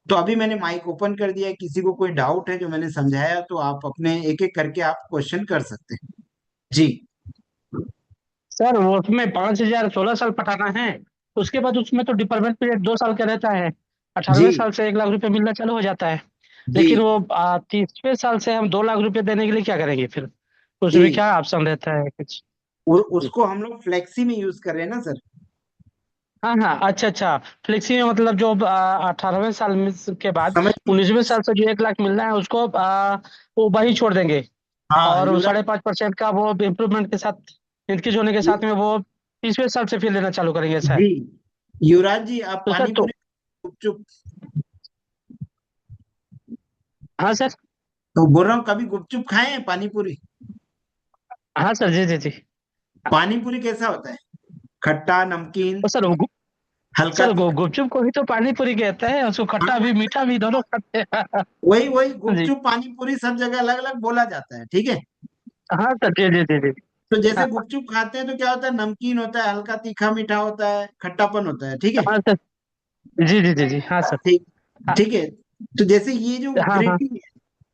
तो अभी मैंने माइक ओपन कर दिया है, किसी को कोई डाउट है जो मैंने समझाया, तो आप अपने एक एक करके आप क्वेश्चन कर सकते हैं। जी सर वो उसमें 5,000 16 साल पटाना है। उसके बाद उसमें तो डिफरमेंट पीरियड 2 साल का रहता है। जी 18वें साल से 1 लाख रुपए मिलना चालू हो जाता है। जी लेकिन वो 30वें साल से हम 2 लाख रुपए देने के लिए क्या करेंगे फिर? उसमें जी, क्या ऑप्शन रहता है कुछ? उसको हम लोग फ्लेक्सी में यूज कर रहे हैं ना सर। हाँ हाँ, अच्छा अच्छा। फ्लेक्सी में मतलब जो 18वें साल के बाद समझ, 19वें साल से जो 1 लाख मिलना है उसको वो वही छोड़ देंगे। हाँ और युवराज, 5.5% का वो इम्प्रूवमेंट के साथ, इंक्रीज होने के साथ में वो 30वें साल से फिर लेना चालू करेंगे सर। जी युवराज जी, आप तो सर पानी तो पूरी, गुपचुप, हाँ सर। तो बोल रहा हूँ, कभी गुपचुप खाए हैं पानी पूरी? हाँ सर, जी जी जी। पानी पूरी कैसा होता है? खट्टा, नमकीन, तो सर हल्का सर तीखा? गुपचुप को ही तो पानी पूरी कहते हैं, उसको खट्टा भी हाँ, मीठा भी दोनों खाते हैं। वही वही जी। गुपचुप पानी पूरी सब जगह अलग अलग बोला जाता है। ठीक है, हाँ सर, जी जी जी जी। तो जैसे हाँ गुपचुप खाते हैं तो क्या होता है, नमकीन होता है, हल्का तीखा मीठा होता है, खट्टापन होता है। ठीक है, हाँ सर, जी जी जी जी। हाँ सर। ठीक, हाँ ठीक है। तो जैसे ये जो हाँ हाँ। ग्रीटिंग है,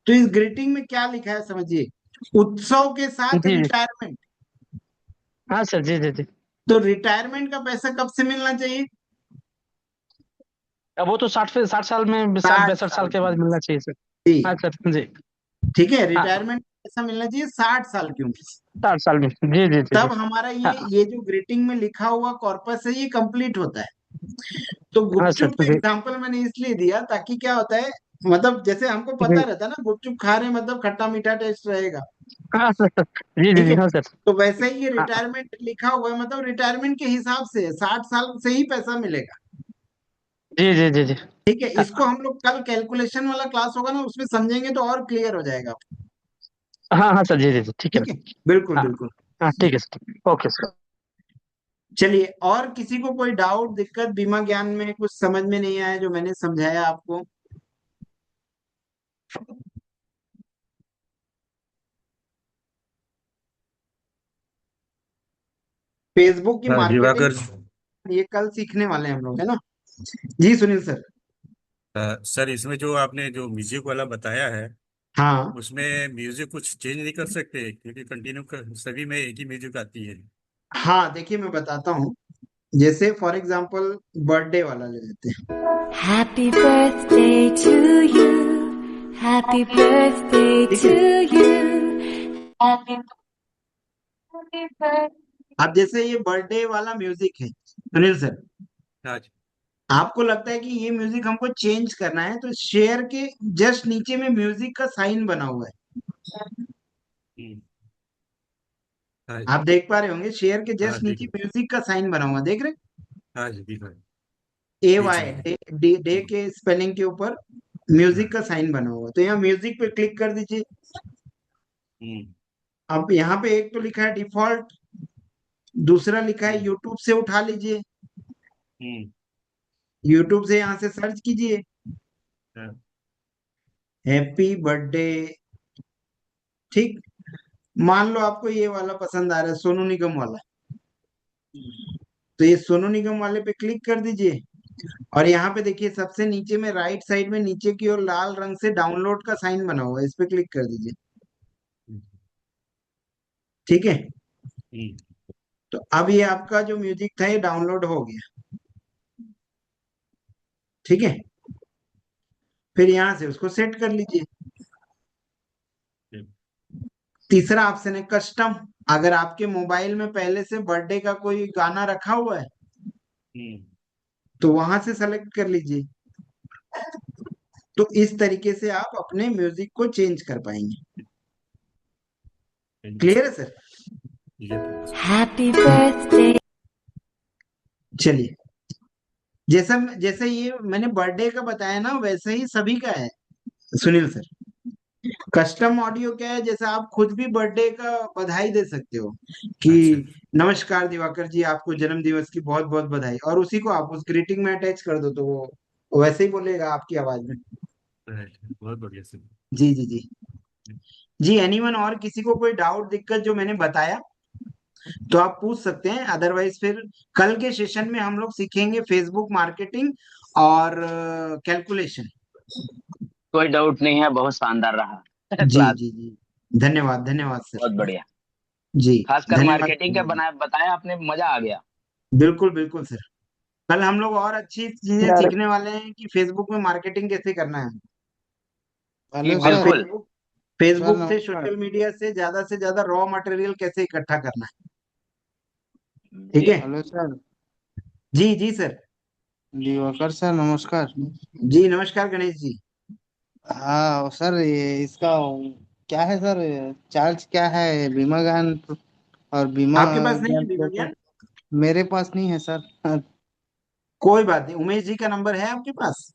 तो इस ग्रीटिंग में क्या लिखा है समझिए, उत्सव के साथ जी जी। रिटायरमेंट। हाँ सर, जी जी जी। तो रिटायरमेंट का पैसा कब से मिलना चाहिए? अब वो तो 60 साल में, 60 62 साल साल के में। बाद मिलना चाहिए सर। जी, हाँ सर, जी। ठीक है, हाँ रिटायरमेंट पैसा मिलना चाहिए 60 साल की उम्र से। 60 साल में, जी जी जी जी। तब हमारा हाँ ये जो ग्रीटिंग में लिखा हुआ कॉर्पस है ये कंप्लीट होता है। तो हाँ गुपचुप सर का जी। एग्जांपल मैंने इसलिए दिया ताकि क्या होता है, मतलब जैसे हमको पता जी रहता है ना गुपचुप खा रहे हैं मतलब खट्टा मीठा टेस्ट रहेगा। हाँ सर सर, जी जी ठीक जी है। हाँ सर। तो वैसे ही ये हाँ रिटायरमेंट लिखा हुआ है, मतलब रिटायरमेंट के हिसाब से 60 साल से ही पैसा मिलेगा। जी जी जी जी। ठीक है, इसको हाँ हम लोग कल कैलकुलेशन वाला क्लास होगा ना उसमें समझेंगे तो और क्लियर हो जाएगा। हाँ हाँ सर, जी जी जी, ठीक है। ठीक है, बिल्कुल हाँ बिल्कुल। हाँ ठीक है सर, ओके सर। चलिए, और किसी को कोई डाउट दिक्कत बीमा ज्ञान में कुछ समझ में नहीं आया जो मैंने समझाया आपको? फेसबुक की मार्केटिंग दिवाकर ये कल सीखने वाले हैं हम लोग, है ना? जी सुनील सर। सर, इसमें जो आपने जो म्यूजिक वाला बताया है, हाँ उसमें म्यूजिक कुछ चेंज नहीं कर सकते? क्योंकि कंटिन्यू कर सभी में एक ही म्यूजिक आती है। हाँ, देखिए मैं बताता हूँ। जैसे फॉर एग्जांपल बर्थडे वाला ले लेते हैं। Happy birthday to you. Happy birthday ठीक to है, you. Happy birthday. अब जैसे ये बर्थडे वाला म्यूजिक है सुनील सर, हाँ जी। आपको लगता है कि ये म्यूजिक हमको चेंज करना है तो शेयर के जस्ट नीचे में म्यूजिक का साइन बना हुआ है। हम्म, हाँ आप जी। देख पा रहे होंगे शेयर के हाँ जस्ट दिख नीचे म्यूजिक का साइन बना हुआ, देख रहे? हाँ जी, दिख रहा है। ए बीच वाई में। डे हम्म, के स्पेलिंग के ऊपर म्यूजिक हाँ। का साइन बना हुआ, तो यहाँ म्यूजिक पे क्लिक कर दीजिए। हम्म, अब यहाँ पे एक तो लिखा है डिफॉल्ट, दूसरा लिखा है हम्म, यूट्यूब से उठा लीजिए। हम्म, यूट्यूब से यहाँ से सर्च कीजिए हाँ, हैप्पी बर्थडे। ठीक, मान लो आपको ये वाला पसंद आ रहा है सोनू निगम वाला, तो ये सोनू निगम वाले पे क्लिक कर दीजिए। और यहाँ पे देखिए सबसे नीचे में राइट साइड में नीचे की ओर लाल रंग से डाउनलोड का साइन बना हुआ है, इस पे क्लिक कर दीजिए। हम्म, ठीक है, हम्म, तो अब ये आपका जो म्यूजिक था ये डाउनलोड हो गया। ठीक है, फिर यहाँ से उसको सेट कर लीजिए। हम्म, तीसरा ऑप्शन है कस्टम। अगर आपके मोबाइल में पहले से बर्थडे का कोई गाना रखा हुआ है हम्म, तो वहां से सेलेक्ट कर लीजिए। तो इस तरीके से आप अपने म्यूजिक को चेंज कर पाएंगे। Thank you clear sir. है सर? ये तो बस। Happy birthday. चलिए, जैसा जैसे ये मैंने बर्थडे का बताया ना वैसे ही सभी का है सुनील सर। कस्टम ऑडियो क्या है, जैसे आप खुद भी बर्थडे का बधाई दे सकते हो कि अच्छा। नमस्कार दिवाकर जी, आपको जन्म दिवस की बहुत बहुत बधाई, और उसी को आप उस ग्रीटिंग में अटैच कर दो तो वो वैसे ही बोलेगा आपकी आवाज में। राइट, बहुत बढ़िया सर। जी जी जी। जी एनीवन, और किसी को कोई डाउट दिक्कत जो मैंने बताया तो आप पूछ सकते हैं, अदरवाइज फिर कल के सेशन में हम लोग सीखेंगे फेसबुक मार्केटिंग और कैलकुलेशन। कोई डाउट नहीं है, बहुत शानदार रहा जी क्लास। जी जी, धन्यवाद धन्यवाद सर। बहुत बढ़िया। जी, खासकर धन्यवाद मार्केटिंग का धन्यवाद। बताया आपने, मजा आ गया। बिल्कुल बिल्कुल सर, कल हम लोग और अच्छी चीजें सीखने वाले हैं कि फेसबुक में मार्केटिंग कैसे करना है। जी हेलो सर। बिल्कुल। फेसबुक सर फेसबुक से नमस्कार। सोशल मीडिया से ज्यादा रॉ मटेरियल कैसे इकट्ठा करना है। ठीक जी। है, हेलो सर। जी जी सर। दिवाकर सर नमस्कार। जी नमस्कार गणेश जी। हाँ सर, ये इसका क्या है सर, चार्ज क्या है बीमा ज्ञान और बीमा आपके पास नहीं है ज्ञान बीमा प्रो का? ज्ञान? मेरे पास नहीं है सर। कोई बात नहीं, उमेश जी का नंबर है आपके पास?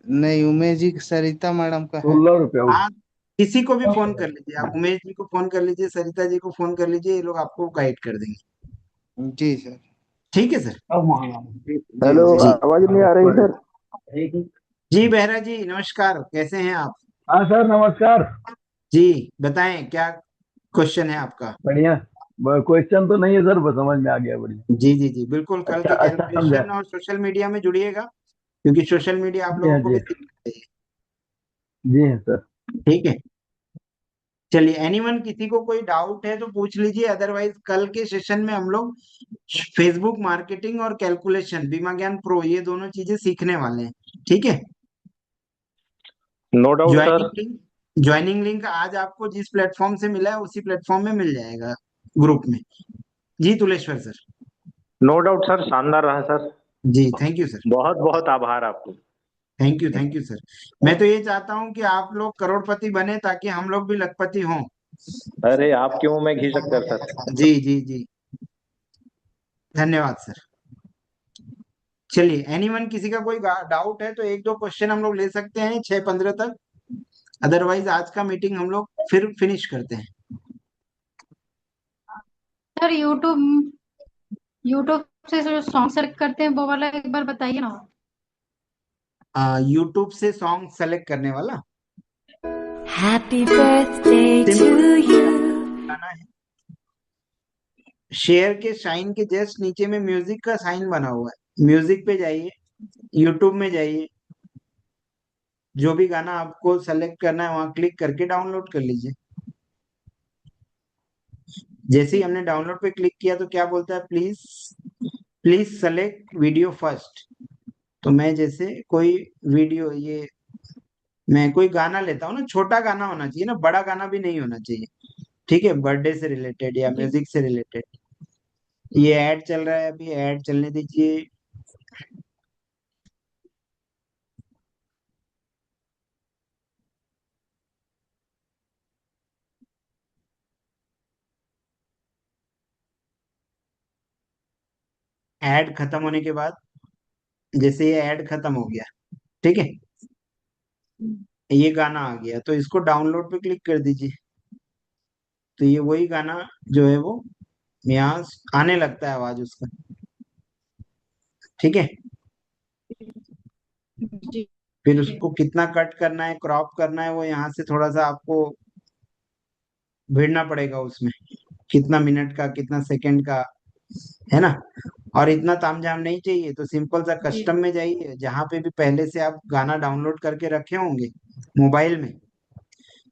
नहीं, उमेश जी सरिता मैडम का है। 16 रुपया आप किसी को भी फोन कर लीजिए, आप उमेश जी को फोन कर लीजिए, सरिता जी को फोन कर लीजिए, ये लोग आपको गाइड कर देंगे। जी सर। ठीक है सर। जी हेलो, जी। जी आवाज नहीं आ रही सर? जी बेहरा जी नमस्कार, कैसे हैं आप? हाँ सर, नमस्कार। जी बताएं, क्या क्वेश्चन है आपका? बढ़िया। क्वेश्चन तो नहीं है सर, बस समझ में आ गया। बढ़िया। जी जी जी बिल्कुल, कल अच्छा के अच्छा समझा। कैलकुलेशन और सोशल मीडिया में जुड़िएगा, क्योंकि सोशल मीडिया आप जी हाँ लोगों को जी। भी सीखना चाहिए। जी हाँ सर। ठीक है, चलिए एनीवन किसी को कोई डाउट है तो पूछ लीजिए, अदरवाइज कल के सेशन में हम लोग फेसबुक मार्केटिंग और कैलकुलेशन बीमा ज्ञान प्रो ये दोनों चीजें सीखने वाले हैं। ठीक है, no doubt sir. Joining link joining link आज आपको जिस प्लेटफॉर्म से मिला है उसी प्लेटफॉर्म में मिल जाएगा ग्रुप में। जी Tuleshwar sir. No doubt sir, शानदार रहा सर। जी थैंक यू सर। बहुत बहुत आभार आपको। Thank you sir. मैं तो ये चाहता हूँ कि आप लोग करोड़पति बने ताकि हम लोग भी लखपति हों। अरे आप क्यों, मैं घी शक्कर सर। जी जी जी, धन्यवाद सर। चलिए एनीवन किसी का कोई डाउट है तो एक दो क्वेश्चन हम लोग ले सकते हैं 6-15 तक, अदरवाइज आज का मीटिंग हम लोग फिर फिनिश करते हैं। सर यूट्यूब यूट्यूब से जो सॉन्ग सेलेक्ट करते हैं वो वाला एक बार बताइए ना। यूट्यूब से सॉन्ग सेलेक्ट करने वाला Happy birthday to you. गाना है, शेयर के साइन के जस्ट नीचे में म्यूजिक का साइन बना हुआ है, म्यूजिक पे जाइए, यूट्यूब में जाइए, जो भी गाना आपको सेलेक्ट करना है वहां क्लिक करके डाउनलोड कर लीजिए। जैसे ही हमने डाउनलोड पे क्लिक किया तो क्या बोलता है, please please select video first. तो मैं जैसे कोई वीडियो, ये मैं कोई गाना लेता हूँ ना, छोटा गाना होना चाहिए ना, बड़ा गाना भी नहीं होना चाहिए, ठीक है, बर्थडे से रिलेटेड या म्यूजिक से रिलेटेड। ये ऐड चल रहा है, अभी ऐड चलने दीजिए। ऐड खत्म होने के बाद, जैसे ये ऐड खत्म हो गया, ठीक है, ये गाना आ गया तो इसको डाउनलोड पे क्लिक कर दीजिए। तो ये वही गाना जो है वो यहाँ आने लगता है आवाज उसका, ठीक है। जी फिर उसको कितना कट करना है, क्रॉप करना है, वो यहाँ से थोड़ा सा आपको भिड़ना पड़ेगा उसमें, कितना मिनट का, कितना सेकंड का, है ना। और इतना तामझाम नहीं चाहिए तो सिंपल सा कस्टम में जाइए, जहां पे भी पहले से आप गाना डाउनलोड करके रखे होंगे मोबाइल में,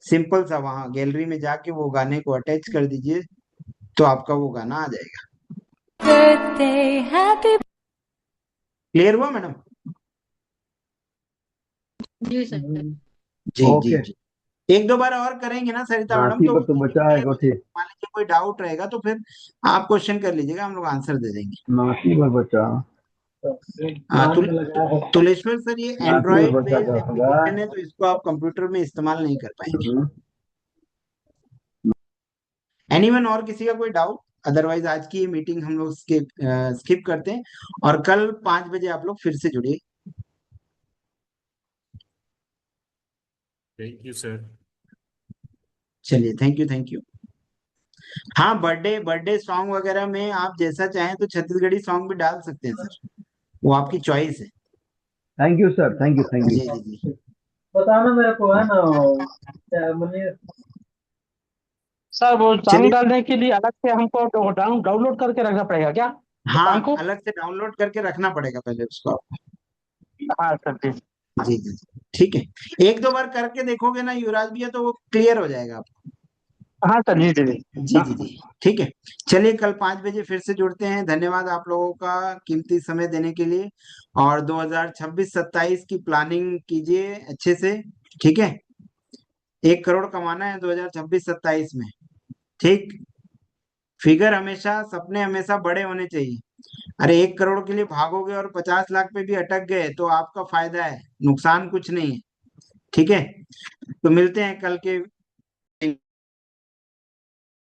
सिंपल सा वहां गैलरी में जाके वो गाने को अटैच कर दीजिए, तो आपका वो गाना आ जाएगा। Birthday, happy क्लियर हुआ मैडम? जी सर। जी जी जी, एक दो बार और करेंगे ना सरिता मैडम, तो बचा है कोठी मान लीजिए कोई डाउट रहेगा तो फिर आप क्वेश्चन कर लीजिएगा, हम लोग आंसर दे देंगे। नासी में बचा तुलेश्वर सर, ये नासी में एंड्रॉइड बचा बेस्ड एप्लीकेशन है तो इसको आप कंप्यूटर में इस्तेमाल नहीं कर पाएंगे। एनीवन और किसी का कोई डाउट? अदरवाइज आज की ये मीटिंग हम लोग स्किप करते हैं और कल 5 बजे आप लोग फिर से जुड़िए। Thank you sir. चलिए थैंक यू। हाँ, बर्थडे बर्थडे सॉन्ग वगैरह में आप जैसा चाहें तो छत्तीसगढ़ी सॉन्ग भी डाल सकते हैं सर, वो आपकी चॉइस है। Thank you sir, thank you जी जी जी। बताना मेरे को, है ना सर वो चलिए। सॉन्ग डालने के लिए अलग से हमको डाउनलोड करके रखना पड़ेगा क्या हाँ, सॉन्ग को? अलग से डाउनलोड करके रखना पड़ेगा पहले उसको आपको। हाँ सर जी। जी जी जी, ठीक है, एक दो बार करके देखोगे ना युवराज भैया तो वो क्लियर हो जाएगा आपको। हाँ सर जी जी जी जी जी, ठीक है। चलिए कल 5 बजे फिर से जुड़ते हैं। धन्यवाद आप लोगों का कीमती समय देने के लिए, और 2026-27 की प्लानिंग कीजिए अच्छे से, ठीक है। 1 करोड़ कमाना है 2026-27 में, ठीक। फिगर हमेशा, सपने हमेशा बड़े होने चाहिए। अरे 1 करोड़ के लिए भागोगे और 50 लाख पे भी अटक गए तो आपका फायदा है, नुकसान कुछ नहीं है, ठीक है। तो मिलते हैं कल के